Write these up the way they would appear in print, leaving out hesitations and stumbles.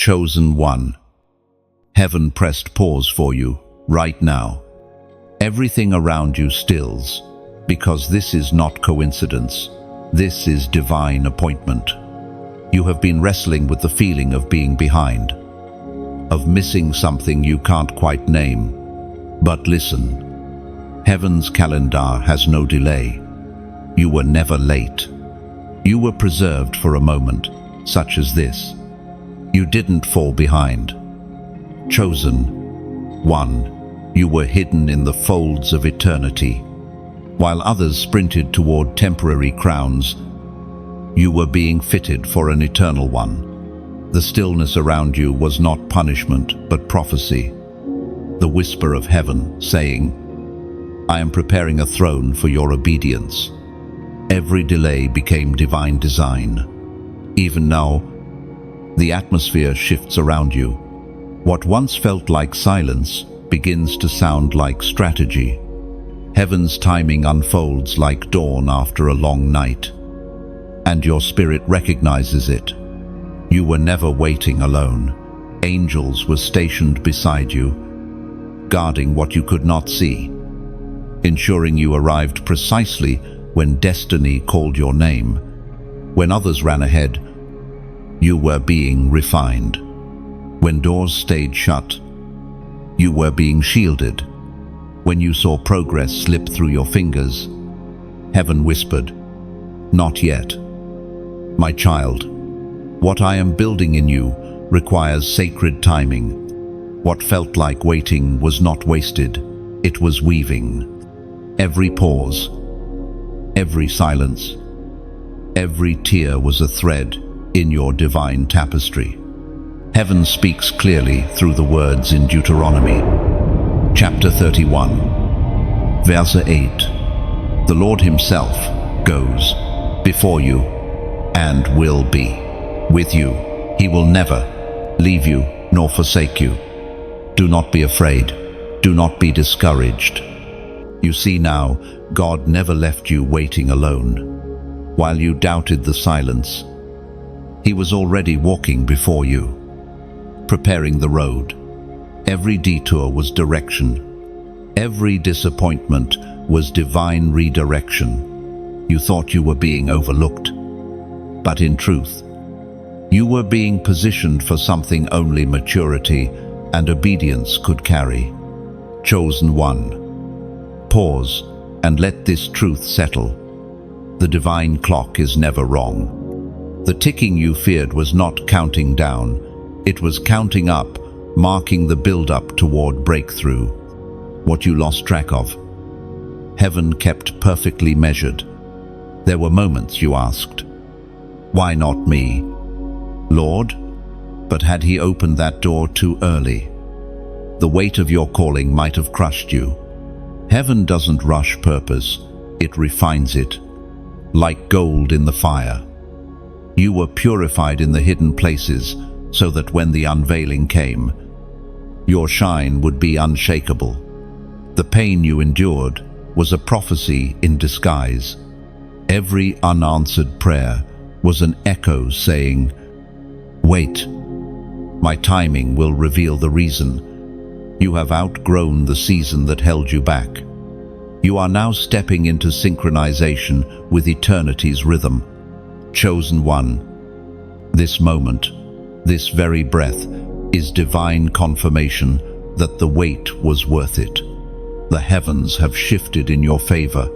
chosen one. Heaven pressed pause for you, right now. Everything around you stills, because this is not coincidence. This is divine appointment. You have been wrestling with the feeling of being behind, of missing something you can't quite name. But listen, heaven's calendar has no delay. You were never late. You were preserved for a moment, such as this. You didn't fall behind. Chosen one, you were hidden in the folds of eternity. While others sprinted toward temporary crowns, you were being fitted for an eternal one. The stillness around you was not punishment, but prophecy. The whisper of heaven saying, "I am preparing a throne for your obedience." Every delay became divine design. Even now, the atmosphere shifts around you. What once felt like silence begins to sound like strategy. Heaven's timing unfolds like dawn after a long night, and your spirit recognizes it. You were never waiting alone. Angels were stationed beside you, guarding what you could not see, ensuring you arrived precisely when destiny called your name. When others ran ahead, you were being refined. When doors stayed shut, you were being shielded. When you saw progress slip through your fingers, heaven whispered, "Not yet. My child, what I am building in you requires sacred timing." What felt like waiting was not wasted, it was weaving. Every pause, every silence, every tear was a thread in your divine tapestry. Heaven speaks clearly through the words in Deuteronomy, chapter 31, verse 8. The Lord himself goes before you and will be with you. He will never leave you nor forsake you. Do not be afraid. Do not be discouraged. You see now, God never left you waiting alone. While you doubted the silence, He was already walking before you, preparing the road. Every detour was direction. Every disappointment was divine redirection. You thought you were being overlooked, but in truth, you were being positioned for something only maturity and obedience could carry. Chosen one. Pause and let this truth settle. The divine clock is never wrong. The ticking you feared was not counting down. It was counting up, marking the build-up toward breakthrough. What you lost track of, heaven kept perfectly measured. There were moments you asked, "Why not me, Lord?" But had He opened that door too early? The weight of your calling might have crushed you. Heaven doesn't rush purpose, it refines it, like gold in the fire. You were purified in the hidden places so that when the unveiling came, your shine would be unshakable. The pain you endured was a prophecy in disguise. Every unanswered prayer was an echo saying, "Wait, my timing will reveal the reason." You have outgrown the season that held you back. You are now stepping into synchronization with eternity's rhythm. Chosen one. This moment, this very breath, is divine confirmation that the wait was worth it. The heavens have shifted in your favor.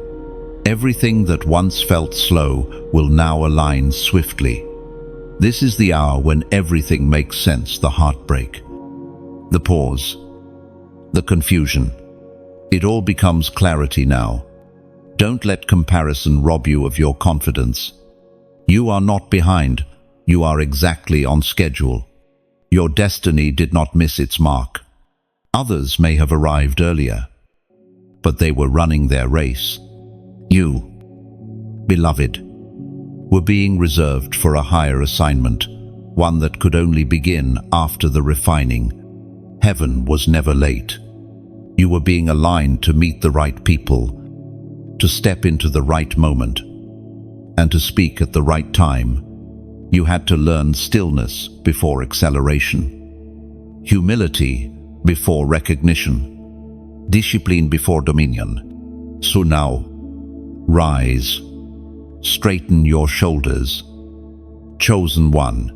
Everything that once felt slow will now align swiftly. This is the hour when everything makes sense, the heartbreak, the pause, the confusion. It all becomes clarity now. Don't let comparison rob you of your confidence. You are not behind. You are exactly on schedule. Your destiny did not miss its mark. Others may have arrived earlier, but they were running their race. You, beloved, were being reserved for a higher assignment, one that could only begin after the refining. Heaven was never late. You were being aligned to meet the right people, to step into the right moment, and to speak at the right time. You had to learn stillness before acceleration, humility before recognition, discipline before dominion. So now, rise, straighten your shoulders. Chosen one,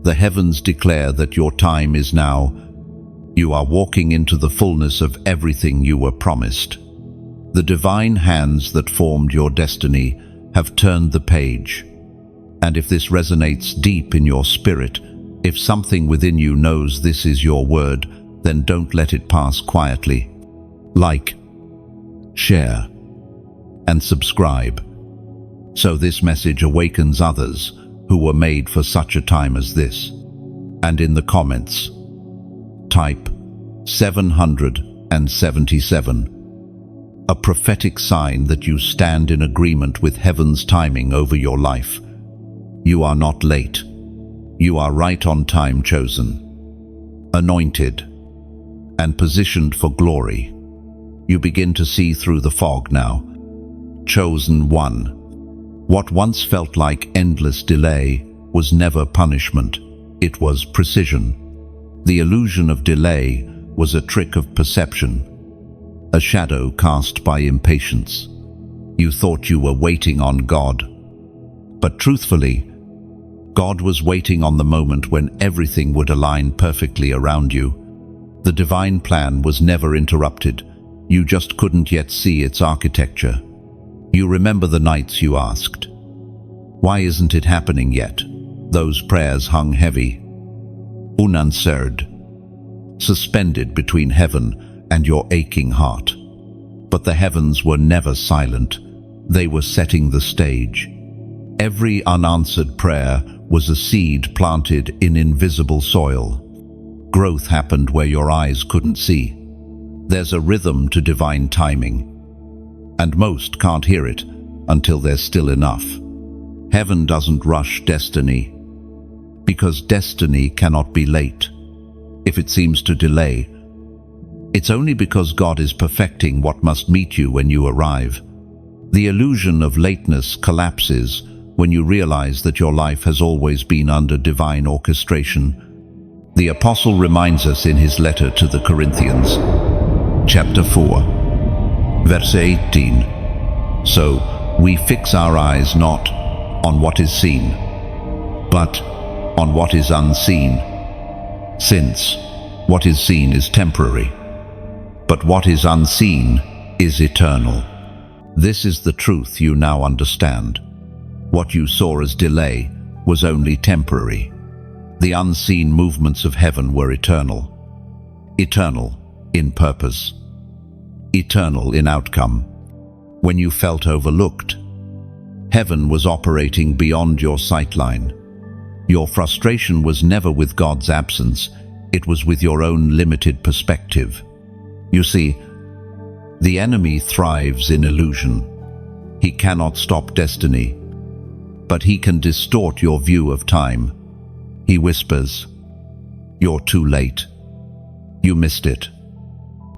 the heavens declare that your time is now. You are walking into the fullness of everything you were promised. The divine hands that formed your destiny have turned the page. And if this resonates deep in your spirit, if something within you knows this is your word, then don't let it pass quietly. Like, share, and subscribe, so this message awakens others who were made for such a time as this. And in the comments, type 777, a prophetic sign that you stand in agreement with heaven's timing over your life. You are not late. You are right on time, chosen, anointed, and positioned for glory. You begin to see through the fog now. Chosen one. What once felt like endless delay was never punishment. It was precision. The illusion of delay was a trick of perception, a shadow cast by impatience. You thought you were waiting on God. But truthfully, God was waiting on the moment when everything would align perfectly around you. The divine plan was never interrupted. You just couldn't yet see its architecture. You remember the nights you asked, "Why isn't it happening yet?" Those prayers hung heavy, unanswered, suspended between heaven and your aching heart. But the heavens were never silent. They were setting the stage. Every unanswered prayer was a seed planted in invisible soil. Growth happened where your eyes couldn't see. There's a rhythm to divine timing, and most can't hear it until there's still enough. Heaven doesn't rush destiny, because destiny cannot be late. If it seems to delay, it's only because God is perfecting what must meet you when you arrive. The illusion of lateness collapses when you realize that your life has always been under divine orchestration. The Apostle reminds us in his letter to the Corinthians, chapter 4, verse 18. So we fix our eyes not on what is seen, but on what is unseen, since what is seen is temporary, but what is unseen is eternal. This is the truth you now understand. What you saw as delay was only temporary. The unseen movements of heaven were eternal. Eternal in purpose. Eternal in outcome. When you felt overlooked, heaven was operating beyond your sightline. Your frustration was never with God's absence, it was with your own limited perspective. You see, the enemy thrives in illusion. He cannot stop destiny, but he can distort your view of time. He whispers, "You're too late. You missed it.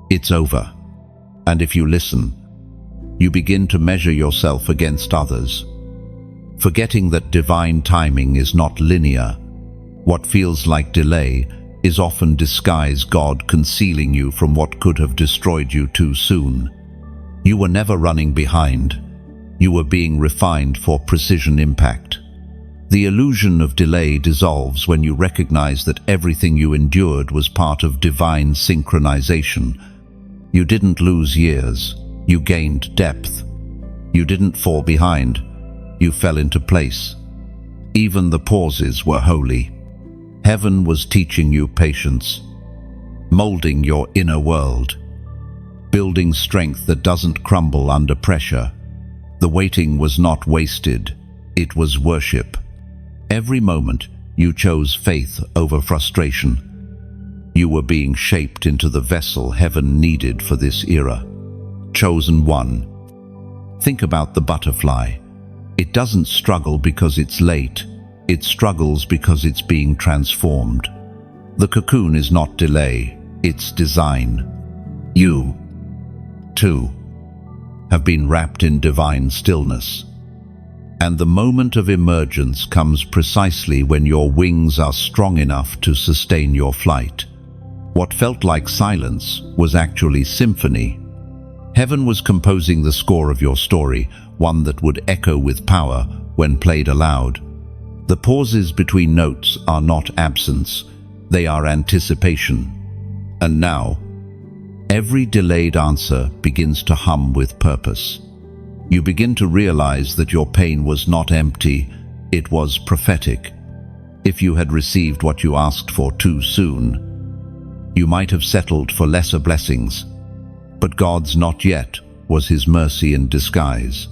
It's over." And if you listen, you begin to measure yourself against others, forgetting that divine timing is not linear. What feels like delay is often disguised God concealing you from what could have destroyed you too soon. You were never running behind. You were being refined for precision impact. The illusion of delay dissolves when you recognize that everything you endured was part of divine synchronization. You didn't lose years, you gained depth. You didn't fall behind, you fell into place. Even the pauses were holy. Heaven was teaching you patience, molding your inner world, building strength that doesn't crumble under pressure. The waiting was not wasted, it was worship. Every moment you chose faith over frustration. You were being shaped into the vessel heaven needed for this era. Chosen one. Think about the butterfly. It doesn't struggle because it's late. It struggles because it's being transformed. The cocoon is not delay, it's design. You, too, have been wrapped in divine stillness. And the moment of emergence comes precisely when your wings are strong enough to sustain your flight. What felt like silence was actually symphony. Heaven was composing the score of your story, one that would echo with power when played aloud. The pauses between notes are not absence, they are anticipation. And now, every delayed answer begins to hum with purpose. You begin to realize that your pain was not empty, it was prophetic. If you had received what you asked for too soon, you might have settled for lesser blessings. But God's not yet was His mercy in disguise.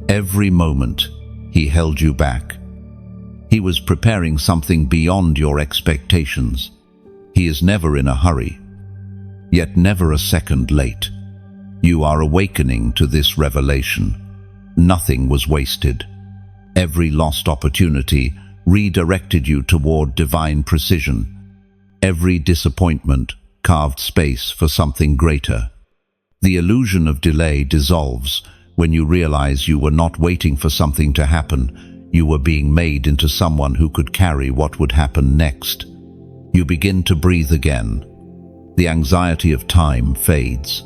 Every moment, He held you back. He was preparing something beyond your expectations. He is never in a hurry, yet never a second late. You are awakening to this revelation. Nothing was wasted. Every lost opportunity redirected you toward divine precision. Every disappointment carved space for something greater. The illusion of delay dissolves when you realize you were not waiting for something to happen. You were being made into someone who could carry what would happen next. You begin to breathe again. The anxiety of time fades.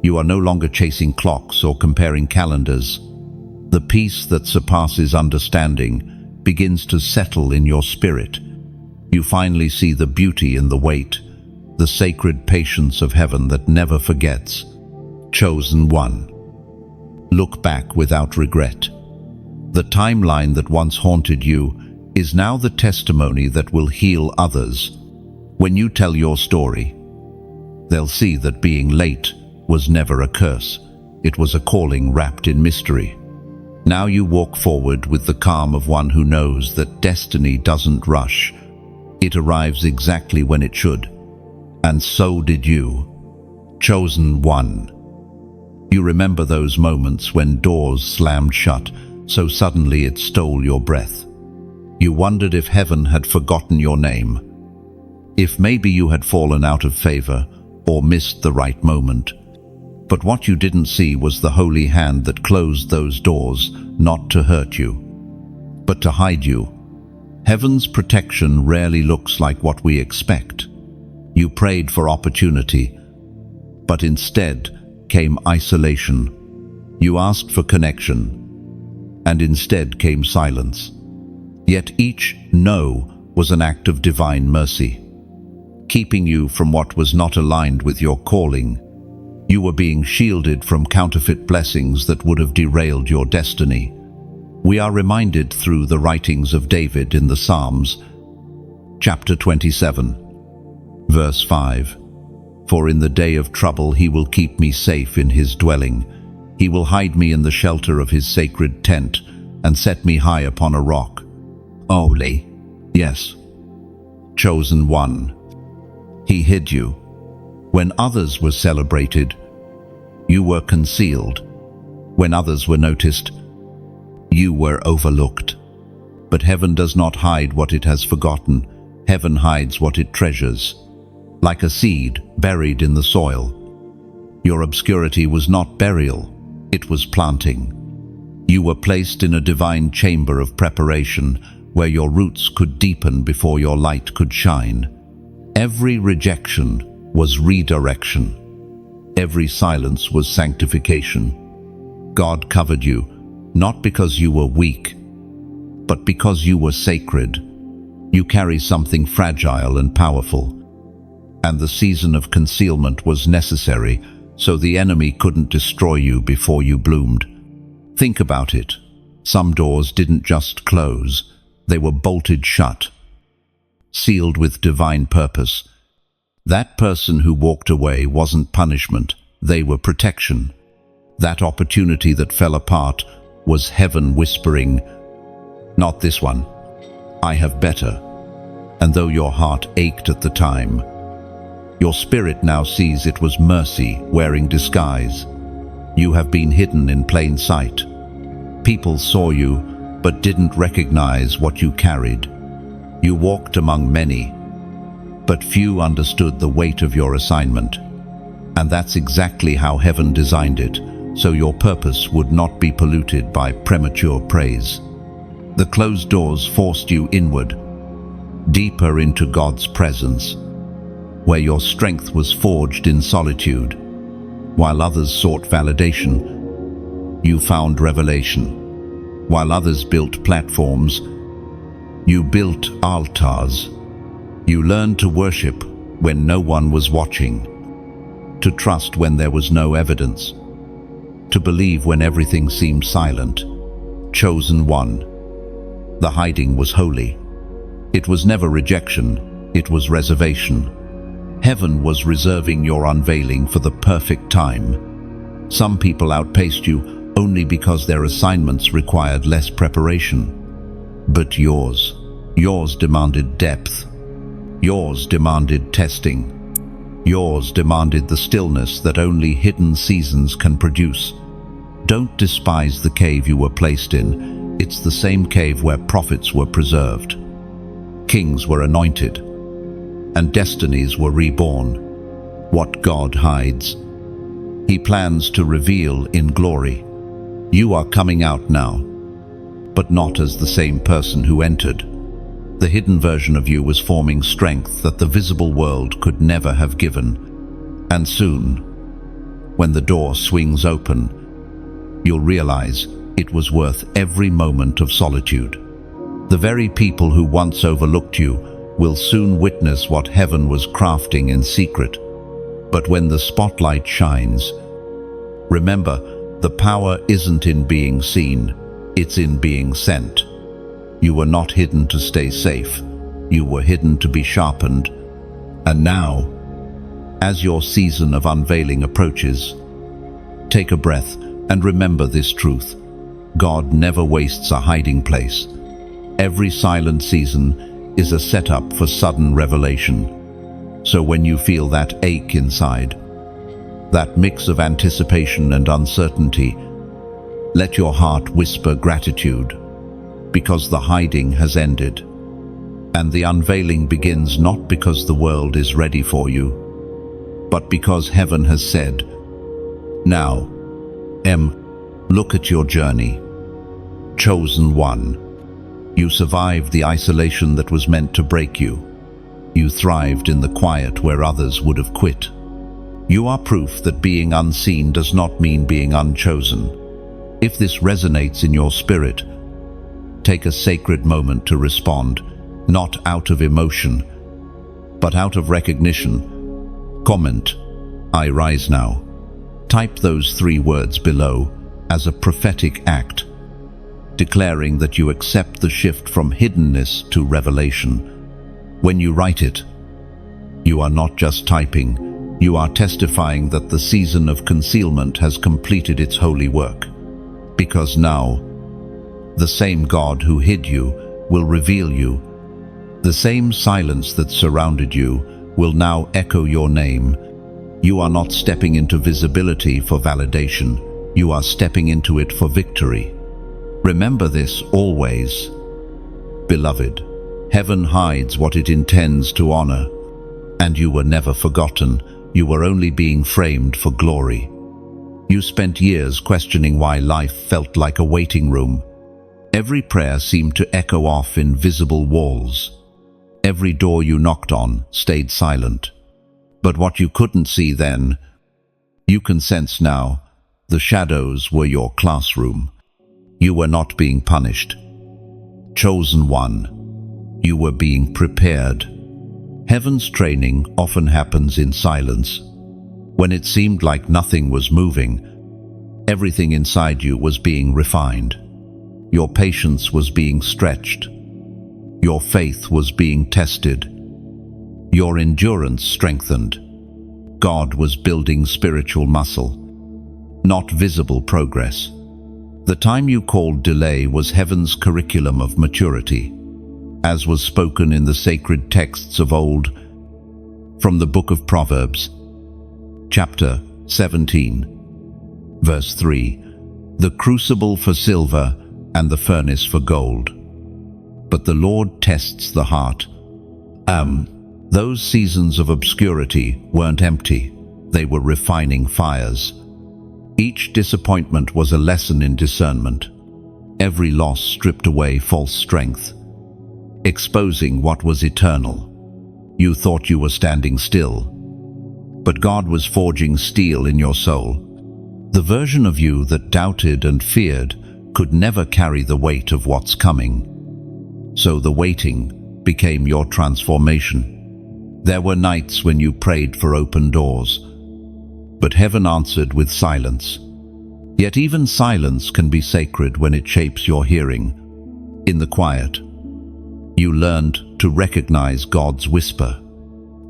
You are no longer chasing clocks or comparing calendars. The peace that surpasses understanding begins to settle in your spirit. You finally see the beauty in the wait, the sacred patience of heaven that never forgets. Chosen one. Look back without regret. The timeline that once haunted you is now the testimony that will heal others. When you tell your story, they'll see that being late was never a curse. It was a calling wrapped in mystery. Now you walk forward with the calm of one who knows that destiny doesn't rush. It arrives exactly when it should. And so did you. Chosen one. You remember those moments when doors slammed shut, so suddenly it stole your breath. You wondered if heaven had forgotten your name. If maybe you had fallen out of favor or missed the right moment. But what you didn't see was the holy hand that closed those doors, not to hurt you, but to hide you. Heaven's protection rarely looks like what we expect. You prayed for opportunity, but instead came isolation. You asked for connection, and instead came silence. Yet each no was an act of divine mercy, keeping you from what was not aligned with your calling. You were being shielded from counterfeit blessings that would have derailed your destiny. We are reminded through the writings of David in the Psalms, chapter 27, verse 5. For in the day of trouble he will keep me safe in his dwelling. He will hide me in the shelter of his sacred tent and set me high upon a rock. Holy, yes, chosen one. He hid you. When others were celebrated, you were concealed. When others were noticed, you were overlooked. But heaven does not hide what it has forgotten. Heaven hides what it treasures. Like a seed buried in the soil. Your obscurity was not burial, it was planting. You were placed in a divine chamber of preparation where your roots could deepen before your light could shine. Every rejection was redirection. Every silence was sanctification. God covered you, not because you were weak, but because you were sacred. You carry something fragile and powerful. And the season of concealment was necessary so the enemy couldn't destroy you before you bloomed. Think about it. Some doors didn't just close, they were bolted shut, sealed with divine purpose. That person who walked away wasn't punishment, they were protection. That opportunity that fell apart was heaven whispering, "Not this one. I have better." And though your heart ached at the time, your spirit now sees it was mercy wearing disguise. You have been hidden in plain sight. People saw you, but didn't recognize what you carried. You walked among many, but few understood the weight of your assignment. And that's exactly how heaven designed it, so your purpose would not be polluted by premature praise. The closed doors forced you inward, deeper into God's presence, where your strength was forged in solitude. While others sought validation, you found revelation. While others built platforms, you built altars. You learned to worship when no one was watching, to trust when there was no evidence, to believe when everything seemed silent. Chosen one. The hiding was holy. It was never rejection, it was reservation. Heaven was reserving your unveiling for the perfect time. Some people outpaced you only because their assignments required less preparation. But yours demanded depth. Yours demanded testing. Yours demanded the stillness that only hidden seasons can produce. Don't despise the cave you were placed in. It's the same cave where prophets were preserved. Kings were anointed, and destinies were reborn. What God hides, He plans to reveal in glory. You are coming out now, but not as the same person who entered. The hidden version of you was forming strength that the visible world could never have given. And soon, when the door swings open, you'll realize it was worth every moment of solitude. The very people who once overlooked you will soon witness what heaven was crafting in secret. But when the spotlight shines, remember, the power isn't in being seen, it's in being sent. You were not hidden to stay safe, you were hidden to be sharpened. And now, as your season of unveiling approaches, take a breath and remember this truth. God never wastes a hiding place. Every silent season is a setup for sudden revelation. So when you feel that ache inside, that mix of anticipation and uncertainty, let your heart whisper gratitude, because the hiding has ended. And the unveiling begins not because the world is ready for you, but because heaven has said, "Now, look at your journey. Chosen one. You survived the isolation that was meant to break you. You thrived in the quiet where others would have quit. You are proof that being unseen does not mean being unchosen." If this resonates in your spirit, take a sacred moment to respond, not out of emotion, but out of recognition. Comment, "I rise now." Type those 3 words below as a prophetic act, declaring that you accept the shift from hiddenness to revelation. When you write it, you are not just typing, you are testifying that the season of concealment has completed its holy work. Because now, the same God who hid you will reveal you. The same silence that surrounded you will now echo your name. You are not stepping into visibility for validation. You are stepping into it for victory. Remember this always. Beloved, heaven hides what it intends to honor, and you were never forgotten. You were only being framed for glory. You spent years questioning why life felt like a waiting room. Every prayer seemed to echo off invisible walls. Every door you knocked on stayed silent. But what you couldn't see then, you can sense now. The shadows were your classroom. You were not being punished. Chosen one. You were being prepared. Heaven's training often happens in silence. When it seemed like nothing was moving, everything inside you was being refined. Your patience was being stretched. Your faith was being tested. Your endurance strengthened. God was building spiritual muscle, not visible progress. The time you called delay was heaven's curriculum of maturity, as was spoken in the sacred texts of old, from the book of Proverbs, chapter 17, verse 3, "The crucible for silver and the furnace for gold, but the Lord tests the heart." Those seasons of obscurity weren't empty, they were refining fires. Each disappointment was a lesson in discernment. Every loss stripped away false strength, exposing what was eternal. You thought you were standing still, but God was forging steel in your soul. The version of you that doubted and feared could never carry the weight of what's coming. So the waiting became your transformation. There were nights when you prayed for open doors, but heaven answered with silence. Yet even silence can be sacred when it shapes your hearing. In the quiet, you learned to recognize God's whisper.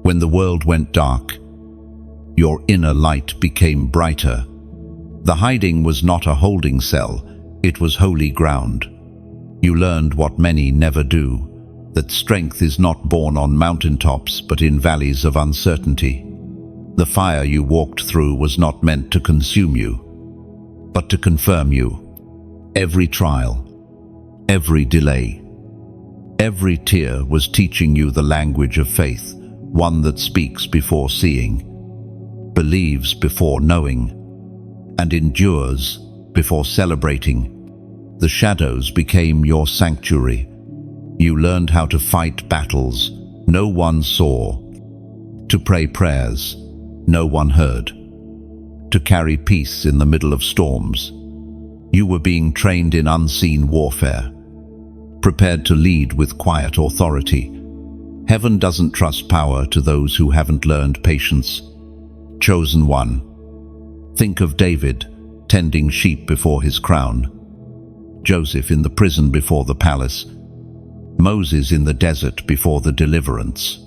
When the world went dark, your inner light became brighter. The hiding was not a holding cell, it was holy ground. You learned what many never do, that strength is not born on mountaintops but in valleys of uncertainty. The fire you walked through was not meant to consume you, but to confirm you. Every trial, every delay, every tear was teaching you the language of faith, one that speaks before seeing, believes before knowing, and endures before celebrating. The shadows became your sanctuary. You learned how to fight battles no one saw, to pray prayers no one heard, to carry peace in the middle of storms. You were being trained in unseen warfare, prepared to lead with quiet authority. Heaven doesn't trust power to those who haven't learned patience. Chosen one. Think of David tending sheep before his crown, Joseph in the prison before the palace, Moses in the desert before the deliverance.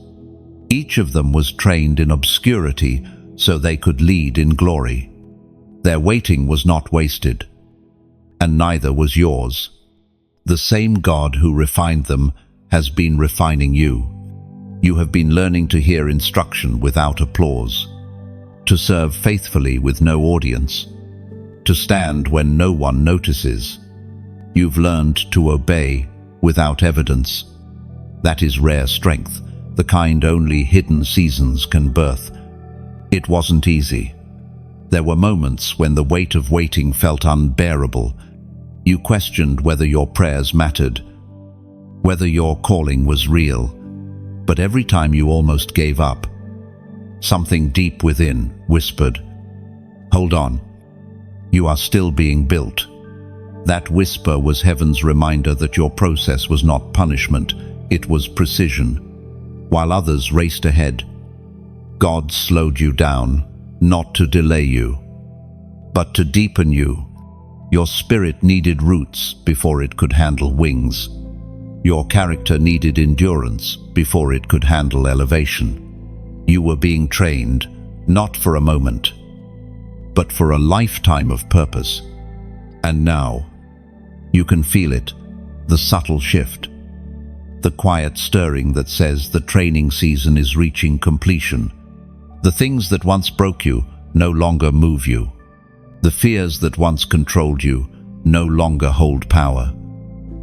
Each of them was trained in obscurity so they could lead in glory. Their waiting was not wasted, and neither was yours. The same God who refined them has been refining you. You have been learning to hear instruction without applause, to serve faithfully with no audience, to stand when no one notices. You've learned to obey without evidence. That is rare strength, the kind only hidden seasons can birth. It wasn't easy. There were moments when the weight of waiting felt unbearable. You questioned whether your prayers mattered, whether your calling was real. But every time you almost gave up, something deep within whispered, "Hold on, you are still being built." That whisper was heaven's reminder that your process was not punishment, it was precision. While others raced ahead, God slowed you down, not to delay you, but to deepen you. Your spirit needed roots before it could handle wings. Your character needed endurance before it could handle elevation. You were being trained, not for a moment, but for a lifetime of purpose. And now, you can feel it, the subtle shift, the quiet stirring that says the training season is reaching completion. The things that once broke you no longer move you. The fears that once controlled you no longer hold power.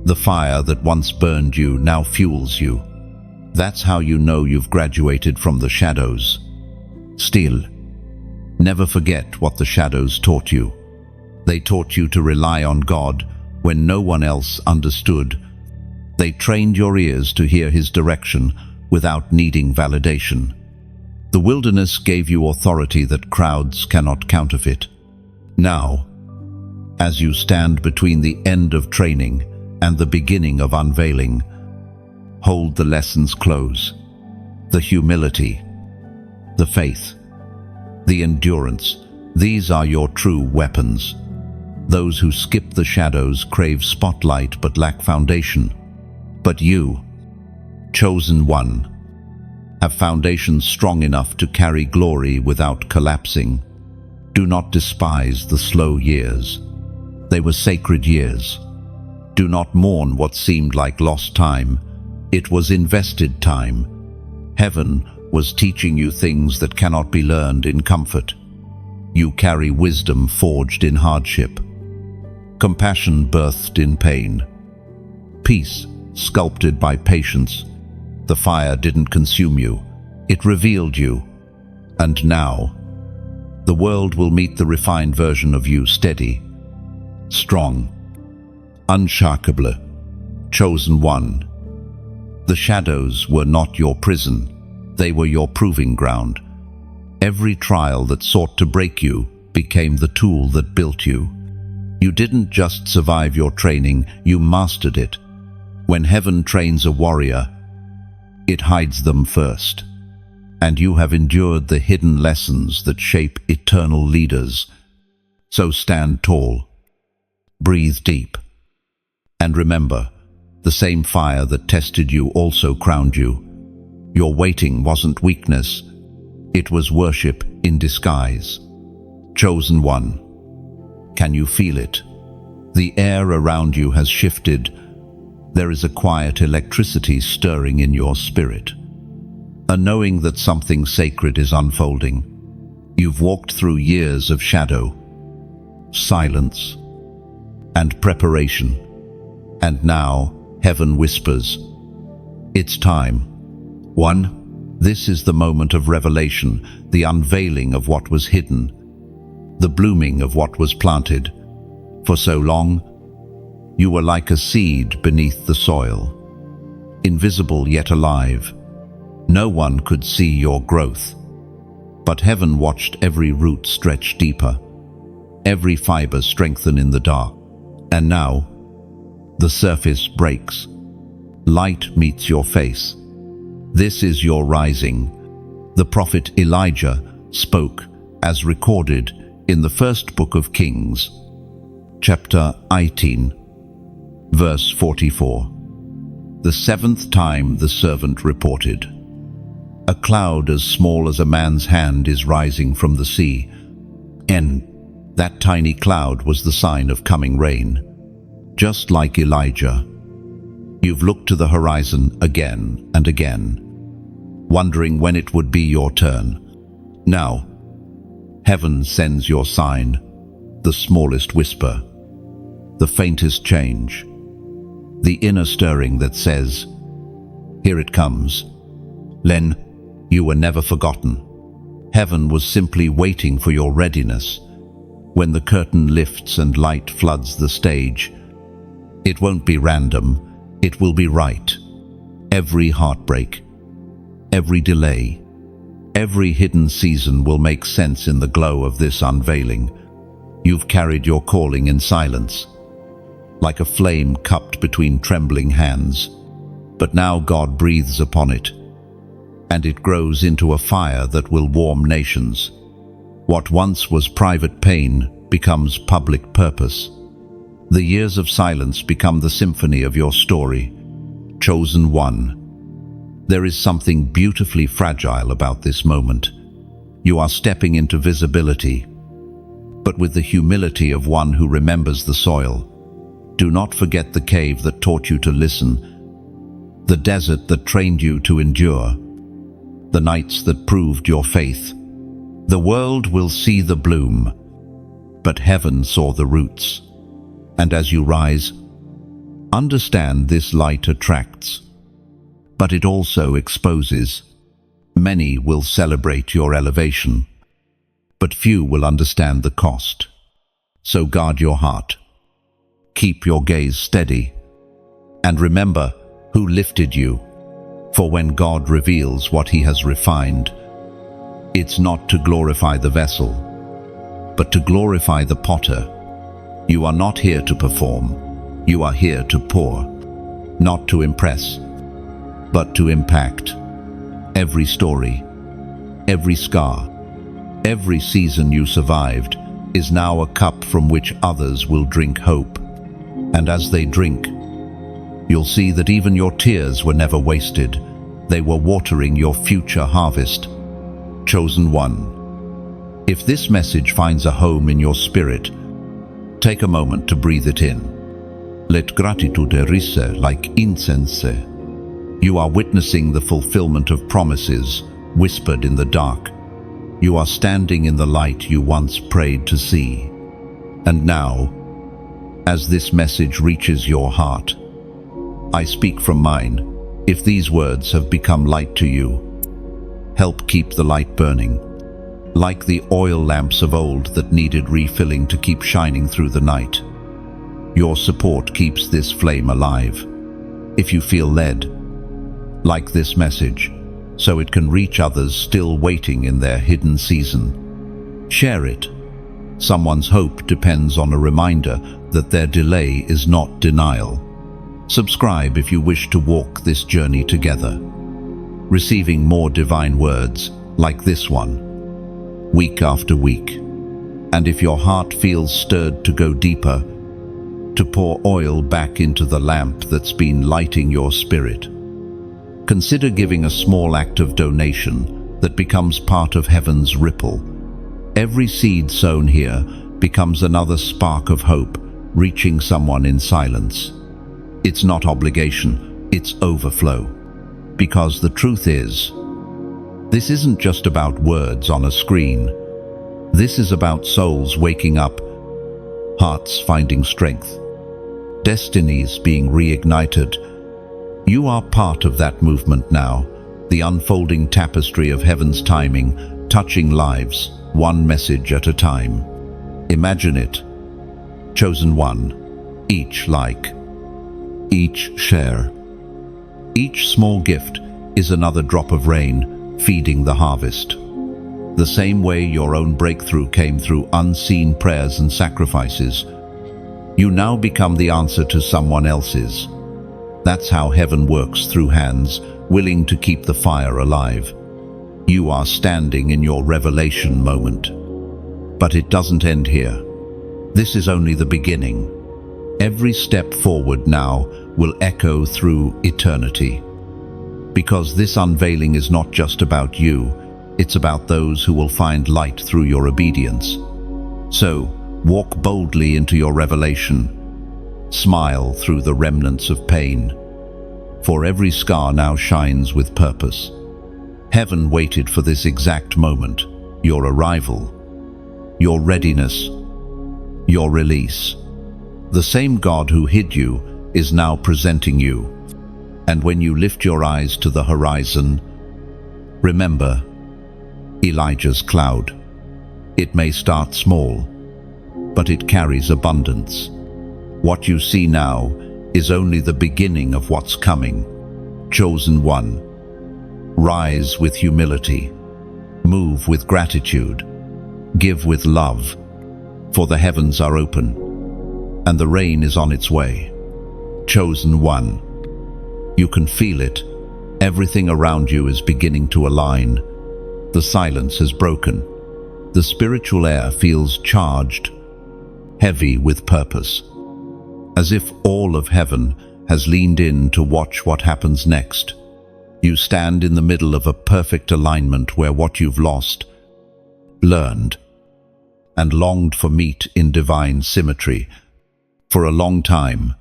The fire that once burned you now fuels you. That's how you know you've graduated from the shadows. Still, never forget what the shadows taught you. They taught you to rely on God when no one else understood. They trained your ears to hear His direction without needing validation. The wilderness gave you authority that crowds cannot counterfeit. Now, as you stand between the end of training and the beginning of unveiling, hold the lessons close. The humility, the faith, the endurance, these are your true weapons. Those who skip the shadows crave spotlight but lack foundation. But you, chosen one, have foundations strong enough to carry glory without collapsing. Do not despise the slow years. They were sacred years. Do not mourn what seemed like lost time. It was invested time. Heaven was teaching you things that cannot be learned in comfort. You carry wisdom forged in hardship, compassion birthed in pain, peace sculpted by patience. The fire didn't consume you, it revealed you. And now, The world will meet the refined version of you, steady, strong, unshakable, chosen one. The shadows were not your prison, they were your proving ground. Every trial that sought to break you became the tool that built you. You didn't just survive your training, you mastered it. When heaven trains a warrior, it hides them first. And you have endured the hidden lessons that shape eternal leaders. So stand tall, breathe deep, and remember, the same fire that tested you also crowned you. Your waiting wasn't weakness, it was worship in disguise. Chosen one, can you feel it? The air around you has shifted. There is a quiet electricity stirring in your spirit. A knowing that something sacred is unfolding. You've walked through years of shadow, silence, and preparation. And now, heaven whispers, it's time. One, this is the moment of revelation, the unveiling of what was hidden, the blooming of what was planted. For so long, you were like a seed beneath the soil, invisible yet alive. No one could see your growth, but heaven watched every root stretch deeper, every fiber strengthen in the dark. And now, the surface breaks. Light meets your face. This is your rising. The prophet Elijah spoke as recorded in the first book of Kings, chapter 18, verse 44. The seventh time the servant reported, a cloud as small as a man's hand is rising from the sea. And that tiny cloud was the sign of coming rain. Just like Elijah, you've looked to the horizon again and again, wondering when it would be your turn. Now, heaven sends your sign, the smallest whisper, the faintest change, the inner stirring that says, here it comes. Len, you were never forgotten. Heaven was simply waiting for your readiness. When the curtain lifts and light floods the stage, it won't be random, it will be right. Every heartbreak, every delay, every hidden season will make sense in the glow of this unveiling. You've carried your calling in silence, like a flame cupped between trembling hands. But now God breathes upon it, and it grows into a fire that will warm nations. What once was private pain becomes public purpose. The years of silence become the symphony of your story. Chosen one. There is something beautifully fragile about this moment. You are stepping into visibility, but with the humility of one who remembers the soil. Do not forget the cave that taught you to listen, the desert that trained you to endure, the nights that proved your faith. The world will see the bloom, but heaven saw the roots. And as you rise, understand this light attracts, but it also exposes. Many will celebrate your elevation, but few will understand the cost. So guard your heart. Keep your gaze steady, and remember who lifted you. For when God reveals what He has refined, it's not to glorify the vessel, but to glorify the potter. You are not here to perform, you are here to pour, not to impress, but to impact. Every story, every scar, every season you survived is now a cup from which others will drink hope. And as they drink, you'll see that even your tears were never wasted. They were watering your future harvest. Chosen one. If this message finds a home in your spirit, take a moment to breathe it in. Let gratitude rise like incense. You are witnessing the fulfillment of promises whispered in the dark. You are standing in the light you once prayed to see. And now, as this message reaches your heart, I speak from mine. If these words have become light to you, help keep the light burning. like the oil lamps of old that needed refilling to keep shining through the night. Your support keeps this flame alive. If you feel led, like this message, so it can reach others still waiting in their hidden season. Share it. Someone's hope depends on a reminder that their delay is not denial. Subscribe if you wish to walk this journey together, receiving more divine words like this one, week after week. And if your heart feels stirred to go deeper, to pour oil back into the lamp that's been lighting your spirit, consider giving a small act of donation that becomes part of heaven's ripple. Every seed sown here becomes another spark of hope, reaching someone in silence. It's not obligation, it's overflow. Because the truth is, this isn't just about words on a screen. This is about souls waking up, hearts finding strength, destinies being reignited. You are part of that movement now, the unfolding tapestry of heaven's timing, touching lives, one message at a time. Imagine it. Chosen one, each like, each share. Each small gift is another drop of rain, feeding the harvest. The same way your own breakthrough came through unseen prayers and sacrifices, you now become the answer to someone else's. That's how heaven works, through hands willing to keep the fire alive. You are standing in your revelation moment. But it doesn't end here. This is only the beginning. Every step forward now will echo through eternity. Because this unveiling is not just about you, it's about those who will find light through your obedience. So, walk boldly into your revelation. Smile through the remnants of pain. For every scar now shines with purpose. Heaven waited for this exact moment, your arrival, your readiness, your release. The same God who hid you is now presenting you. And when you lift your eyes to the horizon, remember Elijah's cloud. It may start small, but it carries abundance. What you see now is only the beginning of what's coming. Chosen one, rise with humility, move with gratitude, give with love, for the heavens are open, and the rain is on its way. Chosen one, you can feel it. Everything around you is beginning to align. The silence has broken. The spiritual air feels charged, heavy with purpose, as if all of heaven has leaned in to watch what happens next. You stand in the middle of a perfect alignment where what you've lost, learned, and longed for meet in divine symmetry. For a long time,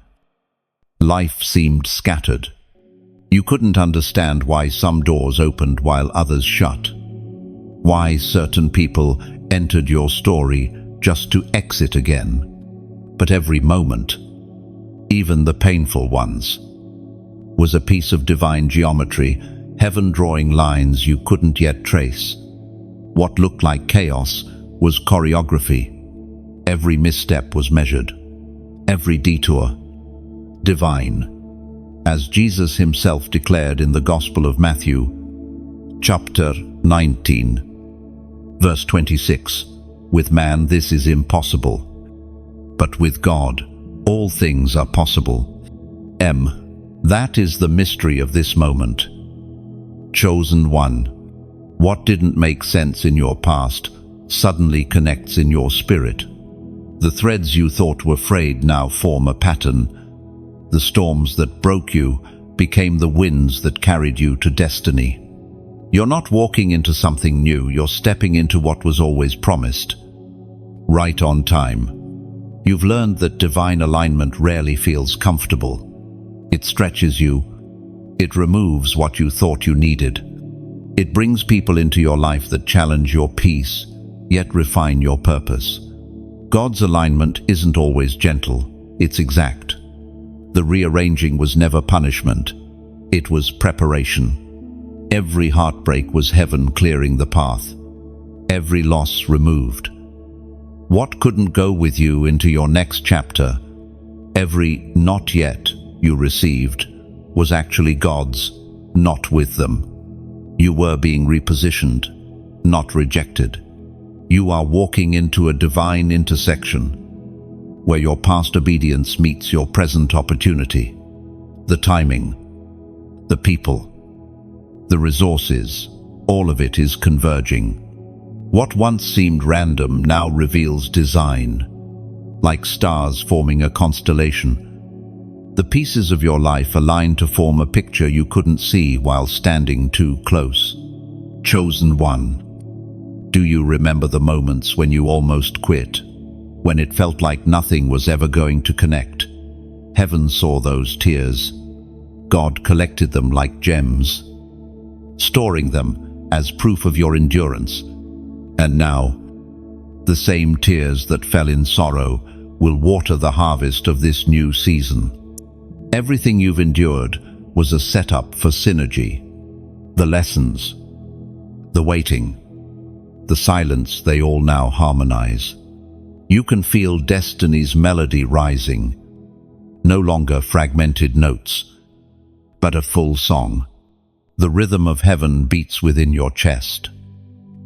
life seemed scattered. You couldn't understand why some doors opened while others shut, why certain people entered your story just to exit again. But every moment, even the painful ones, was a piece of divine geometry, heaven drawing lines you couldn't yet trace. What looked like chaos was choreography. Every misstep was measured, every detour divine. As Jesus himself declared in the Gospel of Matthew, chapter 19, verse 26, with man this is impossible, but with God all things are possible. That is the mystery of this moment. Chosen one, what didn't make sense in your past suddenly connects in your spirit. The threads you thought were frayed now form a pattern. The storms that broke you became the winds that carried you to destiny. You're not walking into something new, you're stepping into what was always promised. Right on time. You've learned that divine alignment rarely feels comfortable. It stretches you. It removes what you thought you needed. It brings people into your life that challenge your peace, yet refine your purpose. God's alignment isn't always gentle, it's exact. The rearranging was never punishment, it was preparation. Every heartbreak was heaven clearing the path. every loss removed. What couldn't go with you into your next chapter, every not yet you received, was actually God's, not with them. You were being repositioned, not rejected. You are walking into a divine intersection, where your past obedience meets your present opportunity. The timing, the people, the resources, all of it is converging. What once seemed random now reveals design, like stars forming a constellation. The pieces of your life align to form a picture you couldn't see while standing too close. Chosen one. Do you remember the moments when you almost quit? When it felt like nothing was ever going to connect? Heaven saw those tears. God collected them like gems, storing them as proof of your endurance. And now, the same tears that fell in sorrow will water the harvest of this new season. Everything you've endured was a setup for synergy. The lessons, the waiting, the silence, they all now harmonize. You can feel destiny's melody rising, no longer fragmented notes, but a full song. The rhythm of heaven beats within your chest.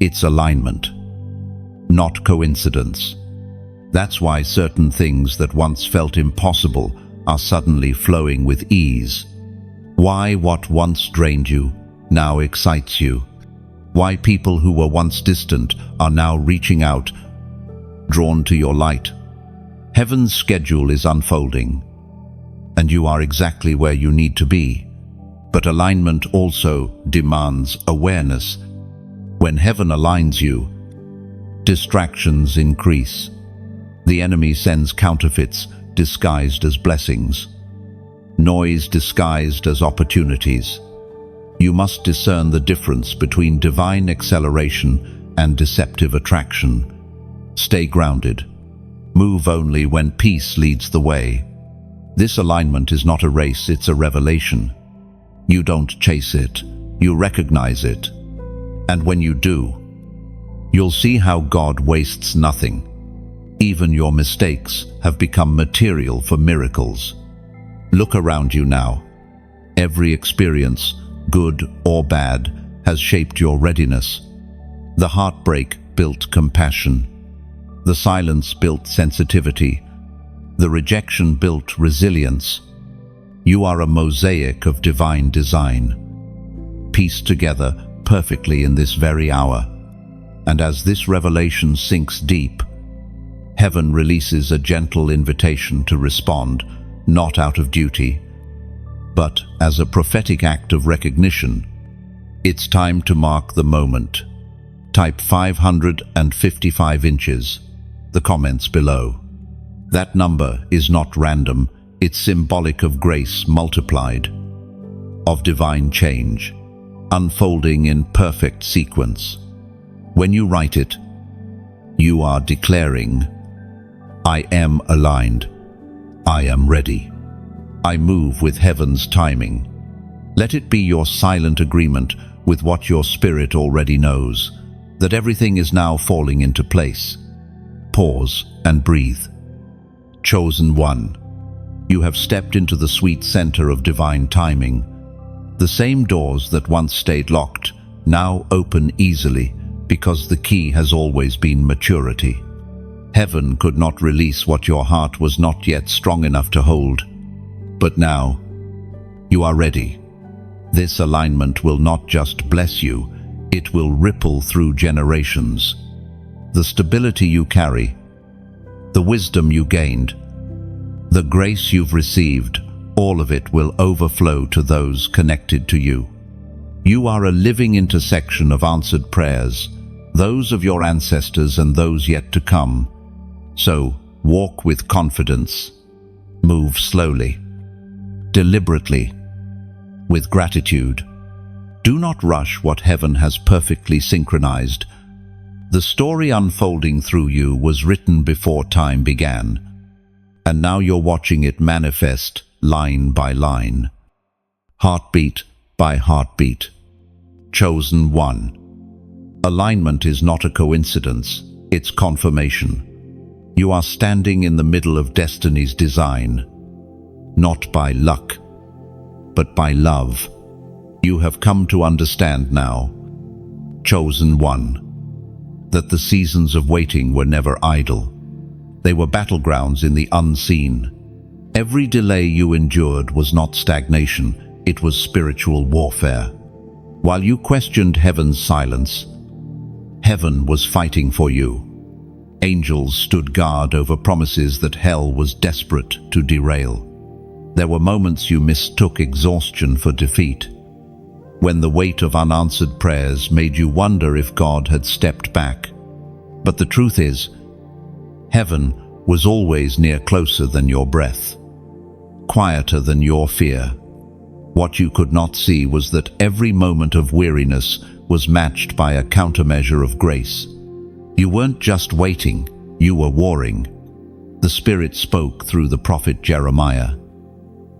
It's alignment, not coincidence. That's why certain things that once felt impossible are suddenly flowing with ease. Why what once drained you now excites you. Why people who were once distant are now reaching out, drawn to your light. Heaven's schedule is unfolding, and you are exactly where you need to be. But alignment also demands awareness. When heaven aligns you, distractions increase. The enemy sends counterfeits disguised as blessings, noise disguised as opportunities. You must discern the difference between divine acceleration and deceptive attraction. Stay grounded. Move only when peace leads the way. This alignment is not a race, it's a revelation. You don't chase it, you recognize it. And when you do, you'll see how God wastes nothing. Even your mistakes have become material for miracles. Look around you now. Every experience, good or bad, has shaped your readiness. The heartbreak built compassion. The silence built sensitivity. The rejection built resilience. You are a mosaic of divine design, pieced together perfectly in this very hour. And as this revelation sinks deep, heaven releases a gentle invitation to respond, not out of duty, but as a prophetic act of recognition. It's time to mark the moment. Type 555 inches, the comments below. That number is not random, it's symbolic of grace multiplied, of divine change, unfolding in perfect sequence. When you write it, you are declaring, I am aligned. I am ready. I move with heaven's timing. Let it be your silent agreement with what your spirit already knows, that everything is now falling into place. Pause and breathe. Chosen one, you have stepped into the sweet center of divine timing. The same doors that once stayed locked now open easily because the key has always been maturity. Heaven could not release what your heart was not yet strong enough to hold. But now, you are ready. This alignment will not just bless you, it will ripple through generations. The stability you carry, the wisdom you gained, the grace you've received, all of it will overflow to those connected to you. You are a living intersection of answered prayers, those of your ancestors and those yet to come. So, walk with confidence, move slowly, deliberately, with gratitude. Do not rush what heaven has perfectly synchronized. The story unfolding through you was written before time began, and now you're watching it manifest line by line, heartbeat by heartbeat. Chosen one, Alignment is not a coincidence, it's confirmation. You are standing in the middle of destiny's design, not by luck, but by love. You have come to understand now, chosen one, that the seasons of waiting were never idle. They were battlegrounds in the unseen. Every delay you endured was not stagnation, it was spiritual warfare. While you questioned heaven's silence, heaven was fighting for you. Angels stood guard over promises that hell was desperate to derail. There were moments you mistook exhaustion for defeat, when the weight of unanswered prayers made you wonder if God had stepped back. But the truth is, heaven was always near, closer than your breath, quieter than your fear. What you could not see was that every moment of weariness was matched by a countermeasure of grace. You weren't just waiting, you were warring. The Spirit spoke through the prophet Jeremiah.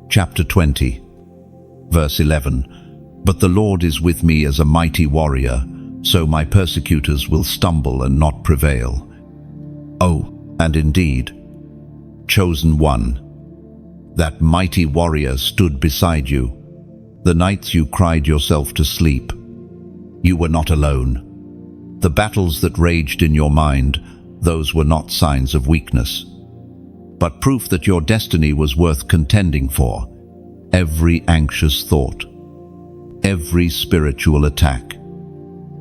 Chapter 20, verse 11. But the Lord is with me as a mighty warrior, so my persecutors will stumble and not prevail. Oh, and indeed, chosen one, that mighty warrior stood beside you. The nights you cried yourself to sleep, you were not alone. The battles that raged in your mind, those were not signs of weakness, but proof that your destiny was worth contending for. Every anxious thought, every spiritual attack,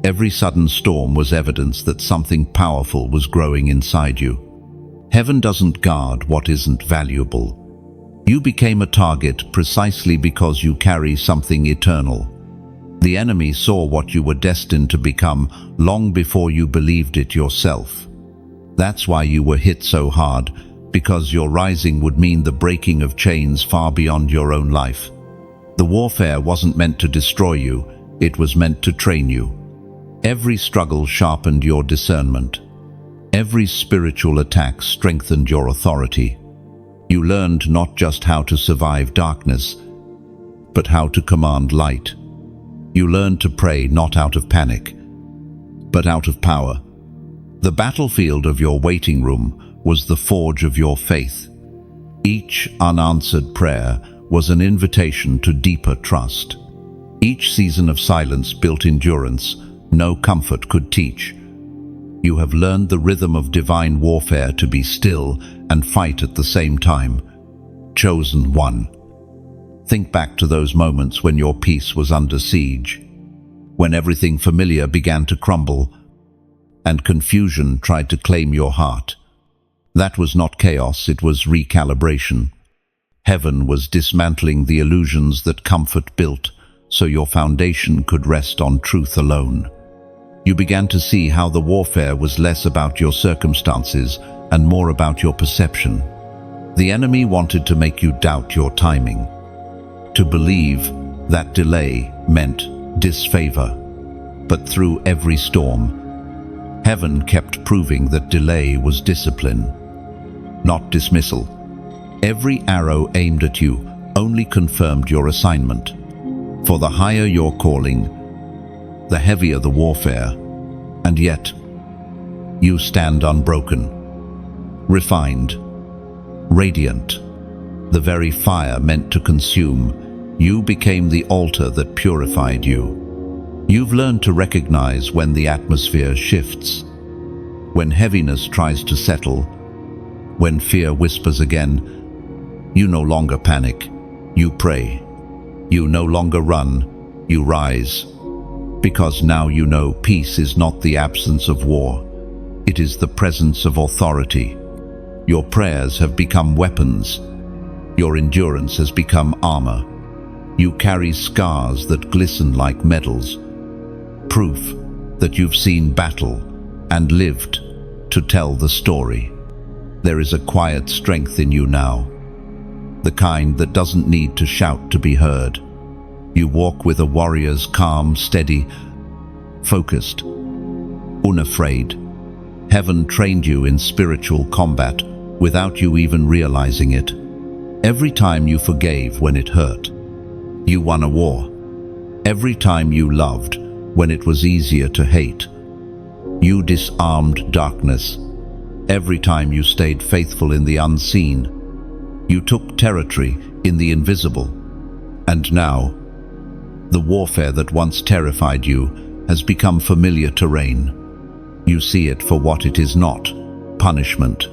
every sudden storm was evidence that something powerful was growing inside you. Heaven doesn't guard what isn't valuable. You became a target precisely because you carry something eternal. The enemy saw what you were destined to become long before you believed it yourself. That's why you were hit so hard, because your rising would mean the breaking of chains far beyond your own life. The warfare wasn't meant to destroy you, it was meant to train you. Every struggle sharpened your discernment. Every spiritual attack strengthened your authority. You learned not just how to survive darkness, but how to command light. You learned to pray not out of panic, but out of power. The battlefield of your waiting room was the forge of your faith. Each unanswered prayer was an invitation to deeper trust. Each season of silence built endurance no comfort could teach. You have learned the rhythm of divine warfare, to be still and fight at the same time. Chosen one. Think back to those moments when your peace was under siege, when everything familiar began to crumble, and confusion tried to claim your heart. That was not chaos, it was recalibration. Heaven was dismantling the illusions that comfort built, so your foundation could rest on truth alone. You began to see how the warfare was less about your circumstances and more about your perception. The enemy wanted to make you doubt your timing, to believe that delay meant disfavor. But through every storm, heaven kept proving that delay was discipline, not dismissal. Every arrow aimed at you only confirmed your assignment. For the higher your calling, the heavier the warfare, and yet you stand unbroken, refined, radiant. The very fire meant to consume, you became the altar that purified you. You've learned to recognize when the atmosphere shifts, when heaviness tries to settle, when fear whispers again. You no longer panic, you pray. You no longer run, you rise. Because now you know peace is not the absence of war, it is the presence of authority. Your prayers have become weapons. Your endurance has become armor. You carry scars that glisten like medals, proof that you've seen battle and lived to tell the story. There is a quiet strength in you now, the kind that doesn't need to shout to be heard. You walk with a warrior's calm, steady, focused, unafraid. Heaven trained you in spiritual combat without you even realizing it. Every time you forgave when it hurt, you won a war. Every time you loved when it was easier to hate, You disarmed darkness. Every time you stayed faithful in the unseen, you took territory in the invisible. And now, the warfare that once terrified you has become familiar terrain. You see it for what it is not, punishment,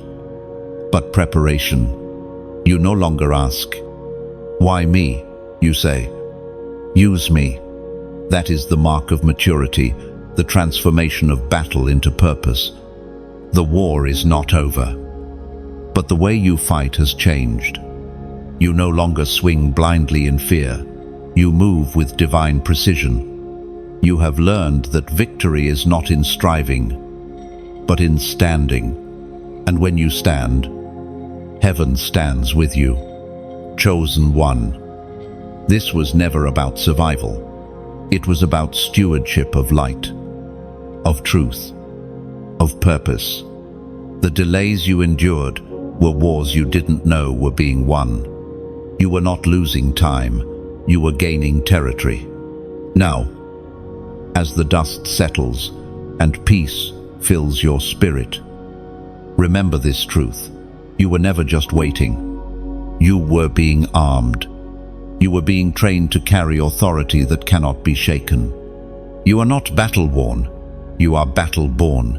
but preparation. You no longer ask, "Why me?" You say, "Use me." That is the mark of maturity, the transformation of battle into purpose. The war is not over, but the way you fight has changed. You no longer swing blindly in fear. You move with divine precision. You have learned that victory is not in striving, but in standing. And when you stand, heaven stands with you. Chosen one. This was never about survival. It was about stewardship of light, of truth, of purpose. The delays you endured were wars you didn't know were being won. You were not losing time, you were gaining territory. Now, as the dust settles and peace fills your spirit, remember this truth. You were never just waiting. You were being armed. You were being trained to carry authority that cannot be shaken. You are not battle-worn, you are battle-born.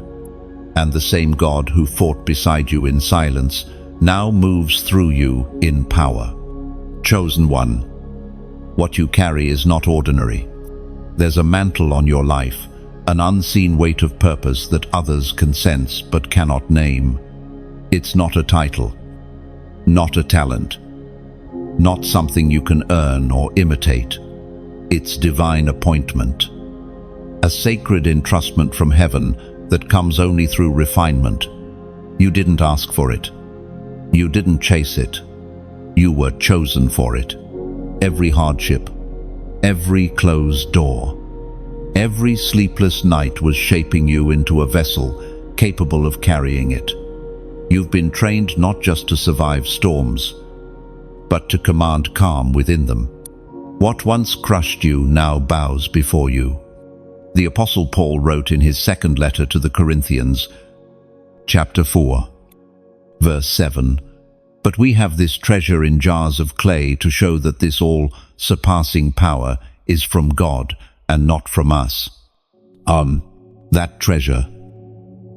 And the same God who fought beside you in silence now moves through you in power. Chosen one, what you carry is not ordinary. There's a mantle on your life, an unseen weight of purpose that others can sense but cannot name. It's not a title, not a talent, not something you can earn or imitate. It's divine appointment, a sacred entrustment from heaven that comes only through refinement. You didn't ask for it. You didn't chase it. You were chosen for it. Every hardship, every closed door, every sleepless night was shaping you into a vessel capable of carrying it. You've been trained not just to survive storms, but to command calm within them. What once crushed you now bows before you. The Apostle Paul wrote in his second letter to the Corinthians, chapter 4, verse 7, "But we have this treasure in jars of clay to show that this all-surpassing power is from God and not from us." That treasure,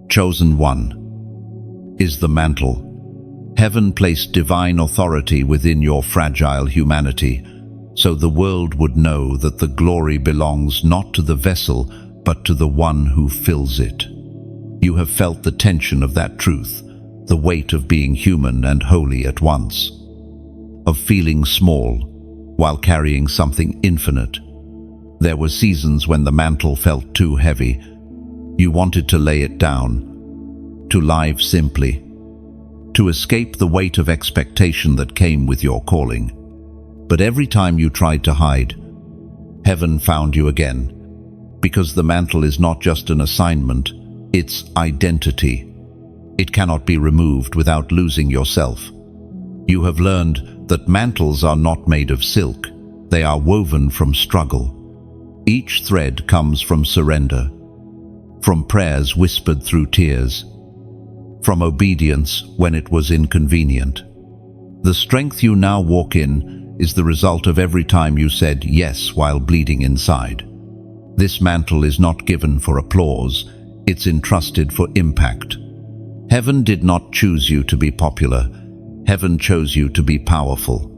chosen one, is the mantle. Heaven placed divine authority within your fragile humanity, so the world would know that the glory belongs not to the vessel, but to the one who fills it. You have felt the tension of that truth, the weight of being human and holy at once, of feeling small while carrying something infinite. There were seasons when the mantle felt too heavy. You wanted to lay it down, to live simply, to escape the weight of expectation that came with your calling. But every time you tried to hide, heaven found you again, because the mantle is not just an assignment, it's identity. It cannot be removed without losing yourself. You have learned that mantles are not made of silk, they are woven from struggle. Each thread comes from surrender, from prayers whispered through tears, from obedience when it was inconvenient. The strength you now walk in is the result of every time you said yes while bleeding inside. This mantle is not given for applause, it's entrusted for impact. Heaven did not choose you to be popular, heaven chose you to be powerful.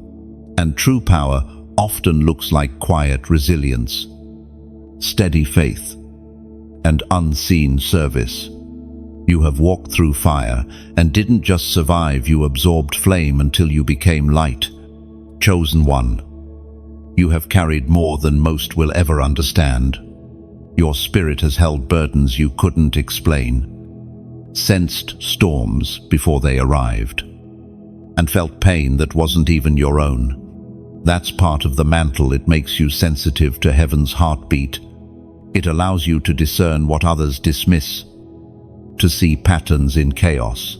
And true power often looks like quiet resilience, steady faith, and unseen service. You have walked through fire and didn't just survive, you absorbed flame until you became light. Chosen one, you have carried more than most will ever understand. Your spirit has held burdens you couldn't explain, sensed storms before they arrived, and felt pain that wasn't even your own. That's part of the mantle. It makes you sensitive to heaven's heartbeat. It allows you to discern what others dismiss, to see patterns in chaos,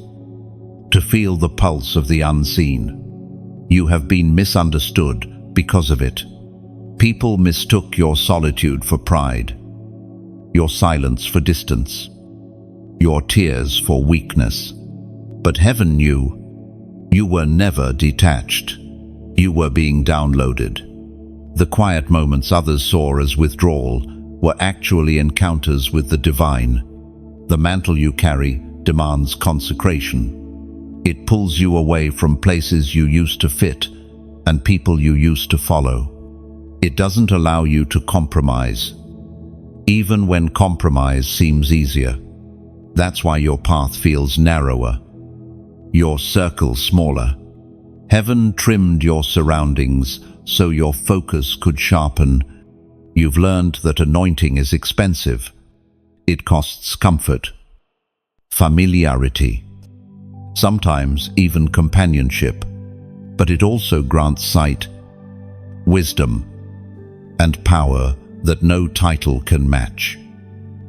to feel the pulse of the unseen. You have been misunderstood because of it. People mistook your solitude for pride, your silence for distance, your tears for weakness. But heaven knew you were never detached. You were being downloaded. The quiet moments others saw as withdrawal were actually encounters with the divine. The mantle you carry demands consecration. It pulls you away from places you used to fit and people you used to follow. It doesn't allow you to compromise, even when compromise seems easier. That's why your path feels narrower, your circle smaller. Heaven trimmed your surroundings so your focus could sharpen. You've learned that anointing is expensive. It costs comfort, familiarity, sometimes even companionship. But it also grants sight, wisdom, and power that no title can match.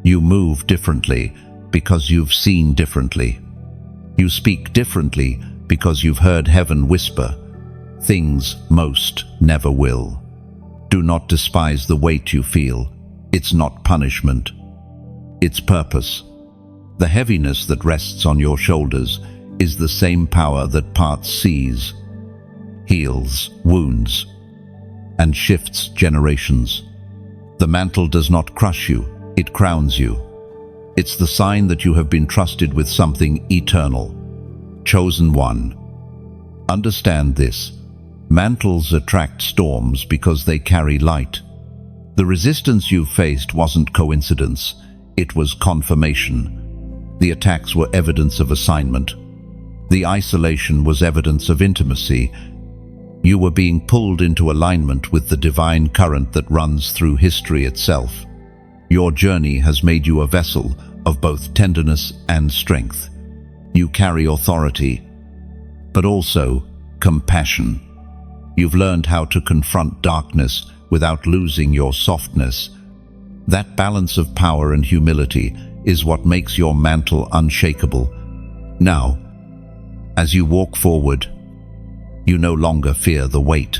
You move differently because you've seen differently. You speak differently because you've heard heaven whisper things most never will. Do not despise the weight you feel. It's not punishment. It's purpose. The heaviness that rests on your shoulders is the same power that parts seas, heals wounds, and shifts generations. The mantle does not crush you, it crowns you. It's the sign that you have been trusted with something eternal. Chosen one. Understand this. Mantles attract storms because they carry light. The resistance you faced wasn't coincidence, it was confirmation. The attacks were evidence of assignment. The isolation was evidence of intimacy. You were being pulled into alignment with the divine current that runs through history itself. Your journey has made you a vessel of both tenderness and strength. You carry authority, but also compassion. You've learned how to confront darkness without losing your softness. That balance of power and humility is what makes your mantle unshakable. Now, as you walk forward, you no longer fear the weight.